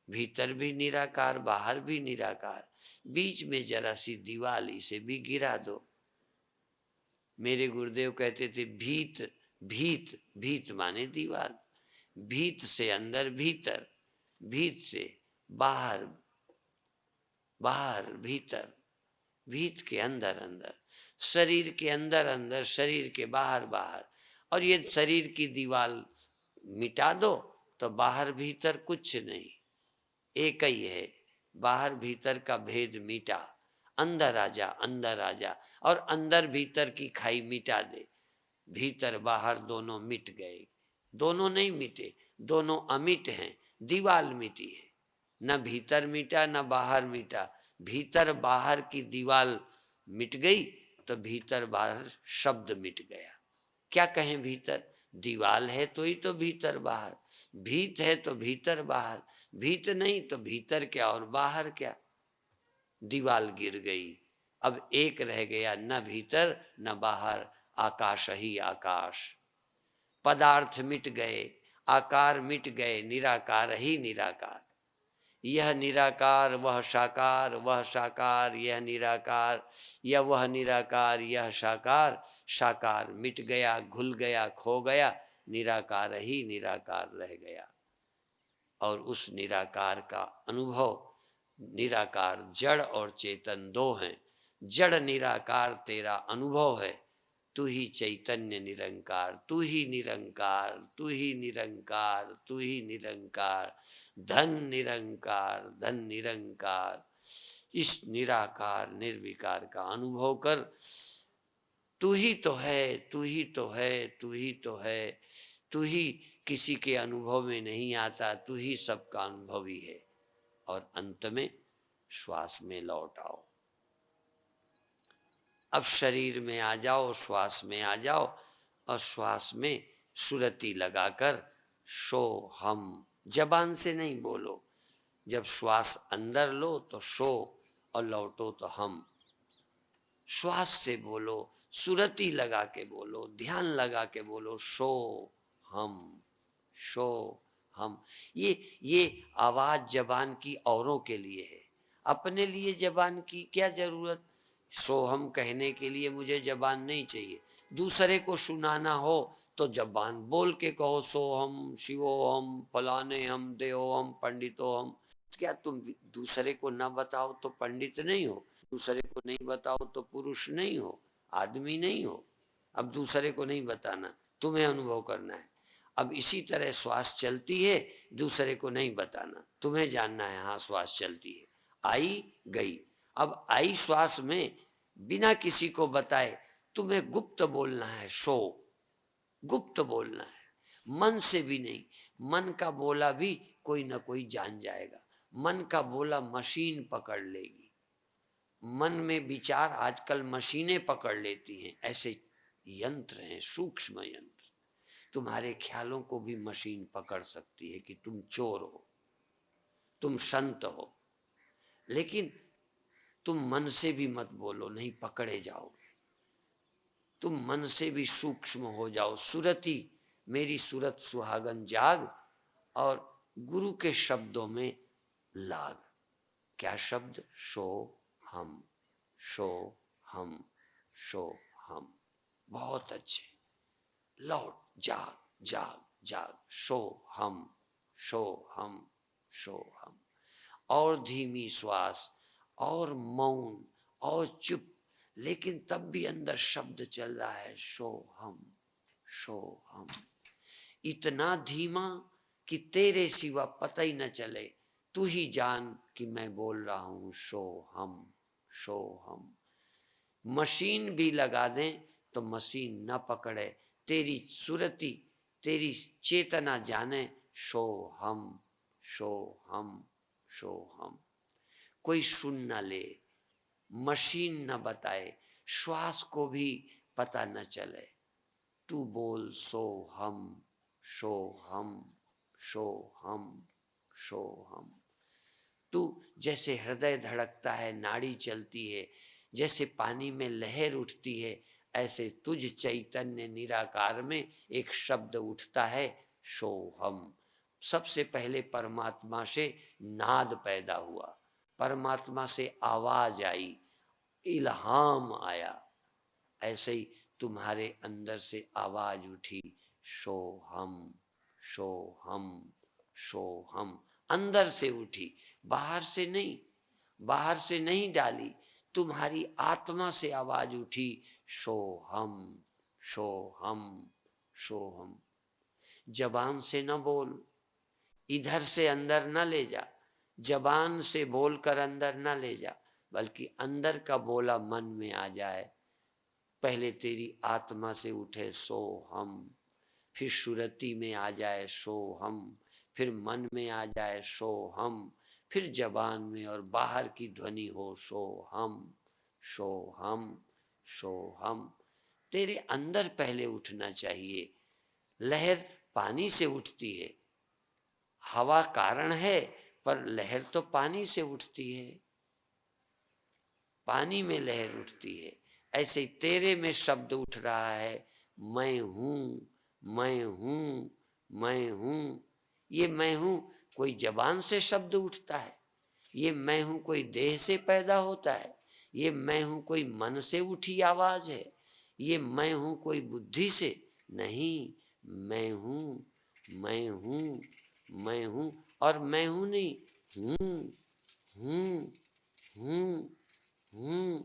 भीतर भी निराकार बाहर भी निराकार, बीच में जरा सी दीवार, इसे भी गिरा दो। मेरे गुरुदेव कहते थे भीत, भीत, भीत माने दीवार, भीत से अंदर भीतर, भीत से बाहर, बाहर भीतर, भीत के अंदर अंदर, शरीर के अंदर अंदर, शरीर के बाहर बाहर। और ये शरीर की दीवार मिटा दो तो बाहर भीतर कुछ नहीं, एक ही है। बाहर भीतर का भेद मिटा, अंदर आजा, अंदर आजा, और अंदर भीतर की खाई मिटा दे। भीतर बाहर दोनों मिट गए, दोनों नहीं मिटे, दोनों अमिट हैं। दीवाल मिटी है, न भीतर मिटा न बाहर मिटा। भीतर बाहर की दीवाल मिट गई तो भीतर बाहर शब्द मिट गया। क्या कहें, भीतर दीवाल है तो ही तो भीतर बाहर, भीत है तो भीतर बाहर, भीत नहीं तो भीतर क्या और बाहर क्या। दीवाल गिर गई, अब एक रह गया, न भीतर न बाहर, आकाश ही आकाश। पदार्थ मिट गए, आकार मिट गए, निराकार ही निराकार। यह निराकार वह साकार, वह साकार यह निराकार, यह वह निराकार यह साकार। साकार मिट गया, घुल गया, खो गया, निराकार ही निराकार रह गया। और उस निराकार का अनुभव, निराकार जड़ और चेतन दो हैं। जड़ निराकार तेरा अनुभव है, तू ही चैतन्य निरंकार, तू ही निरंकार, तू ही निरंकार, तू ही निरंकार, धन निरंकार, धन निरंकार। इस निराकार निर्विकार का अनुभव कर। तू ही तो है, तू ही तो है, तू ही तो है, तू ही किसी के अनुभव में नहीं आता, तू ही सबका अनुभवी है। और अंत में श्वास में लौट आओ। अब शरीर में आ जाओ, श्वास में आ जाओ, और श्वास में सुरति लगाकर शो हम, जबान से नहीं बोलो। जब श्वास अंदर लो तो शो, और लौटो तो हम। श्वास से बोलो, सुरति लगा के बोलो, ध्यान लगा के बोलो, शो हम, शो हम। ये आवाज जबान की औरों के लिए है, अपने लिए जबान की क्या जरूरत। सोहम कहने के लिए मुझे जबान नहीं चाहिए। दूसरे को सुनाना हो तो जबान बोल के कहो, सोहम, शिवोहम, फलाने हम, देवोहम, पंडितो हम। क्या तुम दूसरे को ना बताओ तो पंडित नहीं हो, दूसरे को नहीं बताओ तो पुरुष नहीं हो, आदमी नहीं हो। अब दूसरे को नहीं बताना, तुम्हें अनुभव करना है। अब इसी तरह श्वास चलती है, दूसरे को नहीं बताना, तुम्हें जानना है हाँ श्वास चलती है, आई गई। अब आई श्वास में बिना किसी को बताए तुम्हें गुप्त बोलना है, शो, गुप्त बोलना है, मन से भी नहीं। मन का बोला भी कोई ना कोई जान जाएगा, मन का बोला मशीन पकड़ लेगी। मन में विचार आजकल मशीनें पकड़ लेती हैं, ऐसे यंत्र हैं, सूक्ष्म यंत्र। तुम्हारे ख्यालों को भी मशीन पकड़ सकती है कि तुम चोर हो, तुम संत हो, लेकिन तुम मन से भी मत बोलो, नहीं पकड़े जाओगे। तुम मन से भी सूक्ष्म हो जाओ। सुरति, मेरी सूरत सुहागन जाग, और गुरु के शब्दों में लाग। क्या शब्द, शो हम, शो हम, शो हम। बहुत अच्छे, लौट, जाग, जाग, जाग, शो हम, शो हम, शो हम। और धीमी श्वास, और मौन, और चुप, लेकिन तब भी अंदर शब्द चल रहा है, शो हम, शो हम। इतना धीमा कि तेरे सिवा पता ही न चले, तू ही जान कि मैं बोल रहा हूं, शो हम, शो हम। मशीन भी लगा दें तो मशीन न पकड़े, तेरी सुरति, तेरी चेतना जाने, शो हम, शो हम, शो हम। कोई सुन न ले, मशीन न बताए, श्वास को भी पता न चले, तू बोल, सो हम, शो हम, शो हम, शो हम। तू जैसे हृदय धड़कता है, नाड़ी चलती है, जैसे पानी में लहर उठती है, ऐसे तुझ चैतन्य निराकार में एक शब्द उठता है, सोहम। सबसे पहले परमात्मा से नाद पैदा हुआ, परमात्मा से आवाज आई, इल्हाम आया। ऐसे ही तुम्हारे अंदर से आवाज उठी, सोहम सोहम सोहम। अंदर से उठी, बाहर से नहीं, बाहर से नहीं डाली, तुम्हारी आत्मा से आवाज उठी, सोहम सोहम सोहम। जबान से न बोल, इधर से अंदर न ले जा, जबान से बोलकर अंदर न ले जा, बल्कि अंदर का बोला मन में आ जाए। पहले तेरी आत्मा से उठे सोहम, फिर सुरति में आ जाए सोहम, फिर मन में आ जाए सोहम, फिर जबान में और बाहर की ध्वनि हो सोहम सोहम सोहम। तेरे अंदर पहले उठना चाहिए। लहर पानी से उठती है, हवा कारण है, पर लहर तो पानी से उठती है, पानी में लहर उठती है। ऐसे ही तेरे में शब्द उठ रहा है, मैं हूं मैं हूं मैं हूं। ये मैं हूं कोई जबान से शब्द उठता है, ये मैं हूं कोई देह से पैदा होता है, ये मैं हूं कोई मन से उठी आवाज है, ये मैं हूं कोई बुद्धि से नहीं। मैं हूं मैं हूं मैं हूं, और मैं हूं नहीं, हूं हूं हूं हूं।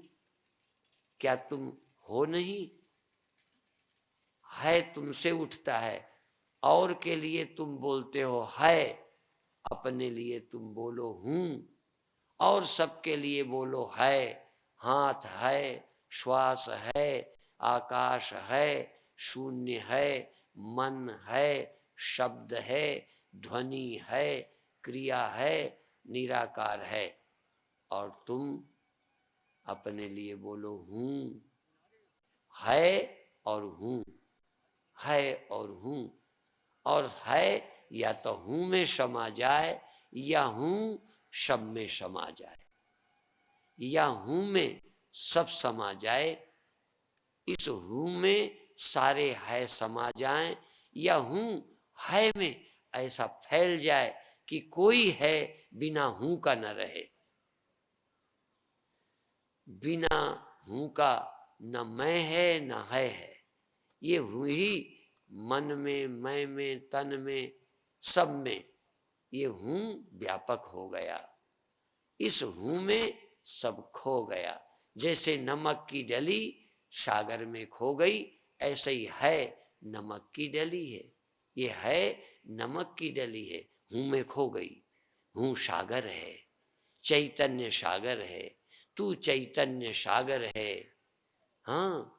क्या तुम हो नहीं? है तुमसे उठता है, और के लिए तुम बोलते हो है, अपने लिए तुम बोलो हूं, और सबके लिए बोलो है। हाथ है, श्वास है, आकाश है, शून्य है, मन है, शब्द है, ध्वनि है, क्रिया है, निराकार है। और तुम अपने लिए बोलो हूं, है और हूं, है और हूं। और है या तो हूं में समा जाए, या हूं सब में समा जाए, या हूं में सब समा जाए। इस हूं में सारे है समा जाएं, या हूं है में ऐसा फैल जाए कि कोई है बिना हूं का न रहे। बिना हूं का न मैं है न है। ये हूं ही मन में, मैं में, तन में, सब में ये हूं व्यापक हो गया। इस हूं में सब खो गया। जैसे नमक की डली सागर में खो गई, ऐसे ही है नमक की डली है। ये है नमक की डली है, हूं में खो गई। हूं सागर है, चैतन्य सागर है, तू चैतन्य सागर है। हाँ,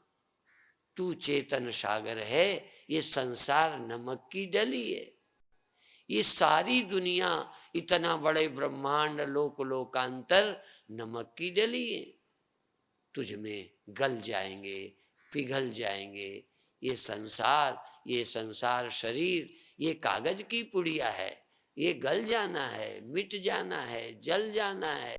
तू चेतन सागर है। ये संसार नमक की डली है। ये सारी दुनिया, इतना बड़े ब्रह्मांड, लोक लोकांतर नमक की डली है। तुझ में गल जाएंगे, पिघल जाएंगे। ये संसार शरीर ये कागज की पुड़िया है। ये गल जाना है, मिट जाना है, जल जाना है,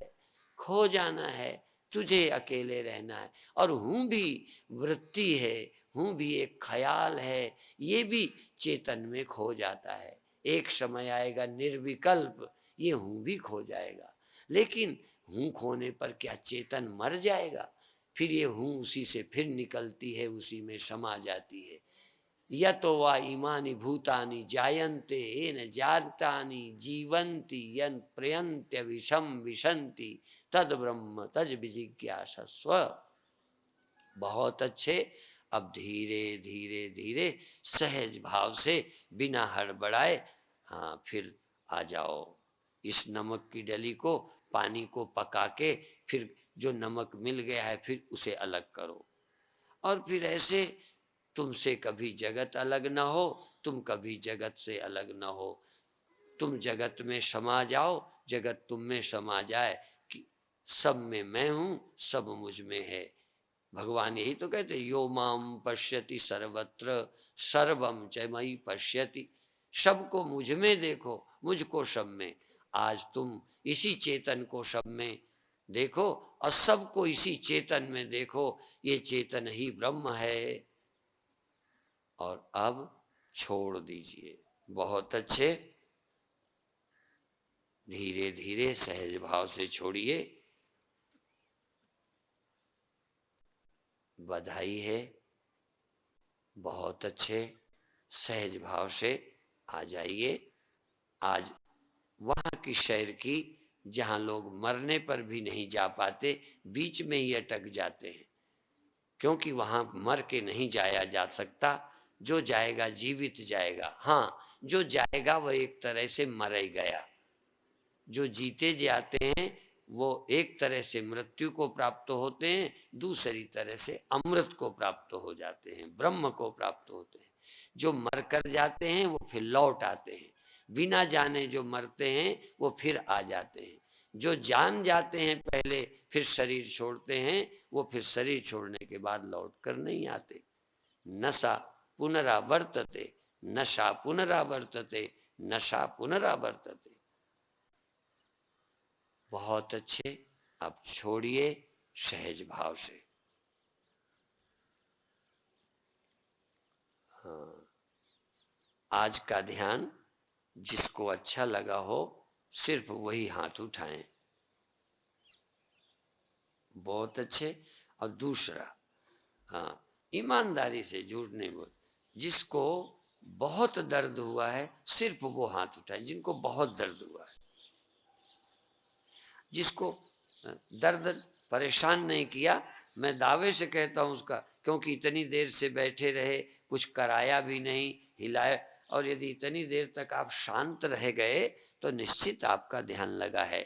खो जाना है। तुझे अकेले रहना है। और हूं भी वृत्ति है, हूं भी एक ख्याल है, ये भी चेतन में खो जाता है। एक समय आएगा निर्विकल्प, ये हूं भी खो जाएगा। लेकिन हूं खोने पर क्या चेतन मर जाएगा? फिर ये हूं उसी से फिर निकलती है, उसी में समा जाती है। यतो वा इमानि भूतानि जायन्ते येन जातानि जीवन्ति यन् प्रयन्त्य विषम विशन्ति तद ब्रह्म तज विजिज्ञासस्व। बहुत अच्छे। अब धीरे धीरे धीरे सहज भाव से, बिना हड़बड़ाए, हाँ फिर आ जाओ। इस नमक की डली को, पानी को पका के फिर जो नमक मिल गया है फिर उसे अलग करो। और फिर ऐसे तुमसे कभी जगत अलग ना हो, तुम कभी जगत से अलग ना हो। तुम जगत में समा जाओ, जगत तुम में समा जाए, कि सब में मैं हूं, सब मुझ में है। भगवान यही तो कहते, यो माम पश्यति सर्वत्र सर्वम च मयि पश्यति। सबको मुझ में देखो, मुझको सब में। आज तुम इसी चेतन को सब में देखो, और सबको इसी चेतन में देखो। ये चेतन ही ब्रह्म है। और अब छोड़ दीजिए, बहुत अच्छे। धीरे धीरे सहज भाव से छोड़िए। बधाई है, बहुत अच्छे। सहज भाव से आ जाइए। आज वहाँ की शहर की जहाँ लोग मरने पर भी नहीं जा पाते, बीच में ही अटक जाते हैं, क्योंकि वहाँ मर के नहीं जाया जा सकता। जो जाएगा जीवित जाएगा। हाँ, जो जाएगा वह एक तरह से मर ही गया। जो जीते जाते हैं वो एक तरह से मृत्यु को प्राप्त होते हैं, दूसरी तरह से अमृत को प्राप्त हो जाते हैं, ब्रह्म को प्राप्त होते हैं। जो मर कर जाते हैं वो फिर लौट आते हैं, बिना जाने जो मरते हैं वो फिर आ जाते हैं। जो जान जाते हैं पहले फिर शरीर छोड़ते हैं, वो फिर शरीर छोड़ने के बाद लौट कर नहीं आते। नशा पुनरावर्तते, नशा पुनरावर्तते, नशा पुनरावर्तते। बहुत अच्छे। अब छोड़िए सहज भाव से। हाँ, आज का ध्यान जिसको अच्छा लगा हो सिर्फ वही हाथ उठाएं। बहुत अच्छे। और दूसरा, हाँ, ईमानदारी से झूठ नहीं बोल। जिसको बहुत दर्द हुआ है सिर्फ वो हाथ उठाएं, जिनको बहुत दर्द हुआ है। जिसको दर्द परेशान नहीं किया, मैं दावे से कहता हूँ उसका, क्योंकि इतनी देर से बैठे रहे, कुछ कराया भी नहीं, हिलाया। और यदि इतनी देर तक आप शांत रह गए तो निश्चित आपका ध्यान लगा है।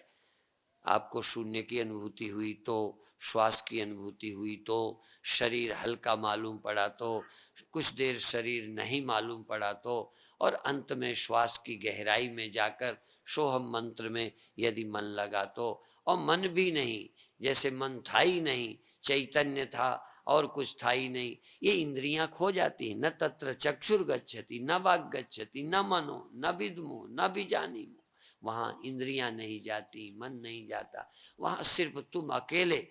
आपको शून्य की अनुभूति हुई तो, श्वास की अनुभूति हुई तो, शरीर हल्का मालूम पड़ा तो, कुछ देर शरीर नहीं मालूम पड़ा तो, और अंत में श्वास की गहराई में जाकर सोहम मंत्र में यदि मन लगा तो, और मन भी नहीं, जैसे मन था ही नहीं, चैतन्य था और कुछ था ही नहीं। ये इंद्रियां खो जाती हैं। न तत्र चक्षुर गच्छति न वाग गच्छति न मनो न विद्मो न बीजानीमो। वहाँ इंद्रियां नहीं जाती, मन नहीं जाता, वहाँ सिर्फ तुम अकेले।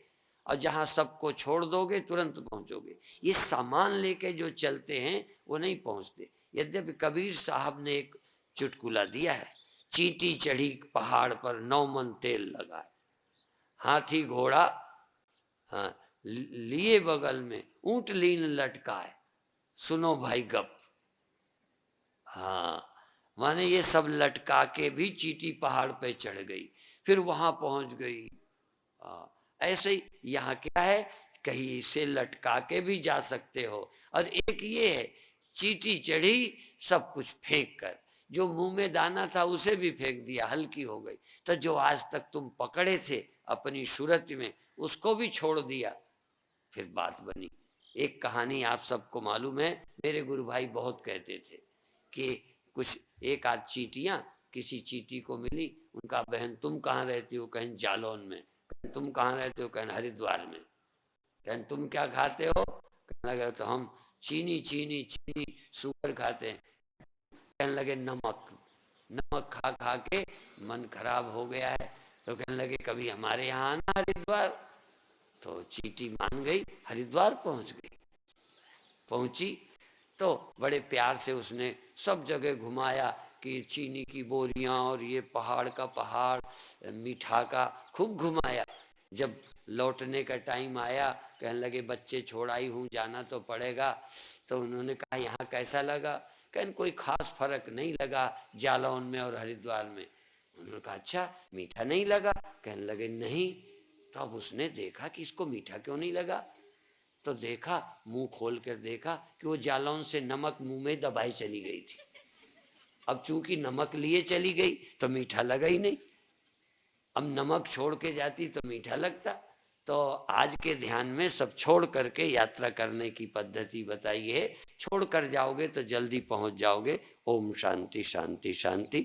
और जहाँ सबको छोड़ दोगे तुरंत पहुंचोगे। ये सामान लेके जो चलते हैं वो नहीं पहुंचते। यद्यपि कबीर साहब ने एक चुटकुला दिया है, चींटी चढ़ी पहाड़ पर 9 मन तेल लगाए, हाथी घोड़ा हाँ लिए बगल में, ऊंट लीन लटकाए, सुनो भाई गप। हाँ, माने ये सब लटका के भी चींटी पहाड़ पे चढ़ गई, फिर वहां पहुंच गई। ऐसे ही यहाँ क्या है, कहीं से लटका के भी जा सकते हो। और एक ये है, चींटी चढ़ी सब कुछ फेंक कर, जो मुंह में दाना था उसे भी फेंक दिया, हल्की हो गई। तो जो आज तक तुम पकड़े थे अपनी सूरत में उसको भी छोड़ दिया, फिर बात बनी। एक कहानी आप सबको मालूम है, मेरे गुरु भाई बहुत कहते थे कि कुछ एक आध चींटियां किसी चींटी को मिली। उनका, बहन तुम कहाँ रहती हो? कहें जालौन में। तुम कहाँ रहते हो? कहने हरिद्वार में। कहने तुम क्या खाते हो? कहने लगे तो हम चीनी चीनी चीनी शुगर खाते हैं। कहने लगे नमक, नमक खा खा के मन खराब हो गया है। तो कहने लगे कभी हमारे यहाँ आना हरिद्वार। तो चींटी मान गई, हरिद्वार पहुंच गई। पहुंची तो बड़े प्यार से उसने सब जगह घुमाया कि चीनी की बोरियां और ये पहाड़ का पहाड़, मीठा का खूब घुमाया। जब लौटने का टाइम आया, कहने लगे बच्चे छोड़ाई हूँ, जाना तो पड़ेगा। तो उन्होंने कहा यहाँ कैसा लगा? कहने कोई खास फर्क नहीं लगा जालौन में और हरिद्वार में। उन्होंने कहा अच्छा मीठा नहीं लगा? कहने लगे नहीं। तो अब उसने देखा कि इसको मीठा क्यों नहीं लगा। तो देखा, मुंह खोल कर देखा कि वो जालौन से नमक मुंह में दबाई चली गई थी। अब चूंकि नमक लिए चली गई तो मीठा लगा ही नहीं। अब नमक छोड़ के जाती तो मीठा लगता। तो आज के ध्यान में सब छोड़ करके यात्रा करने की पद्धति बताई है। छोड़ कर जाओगे तो जल्दी पहुंच जाओगे। ओम शांति शांति शांति।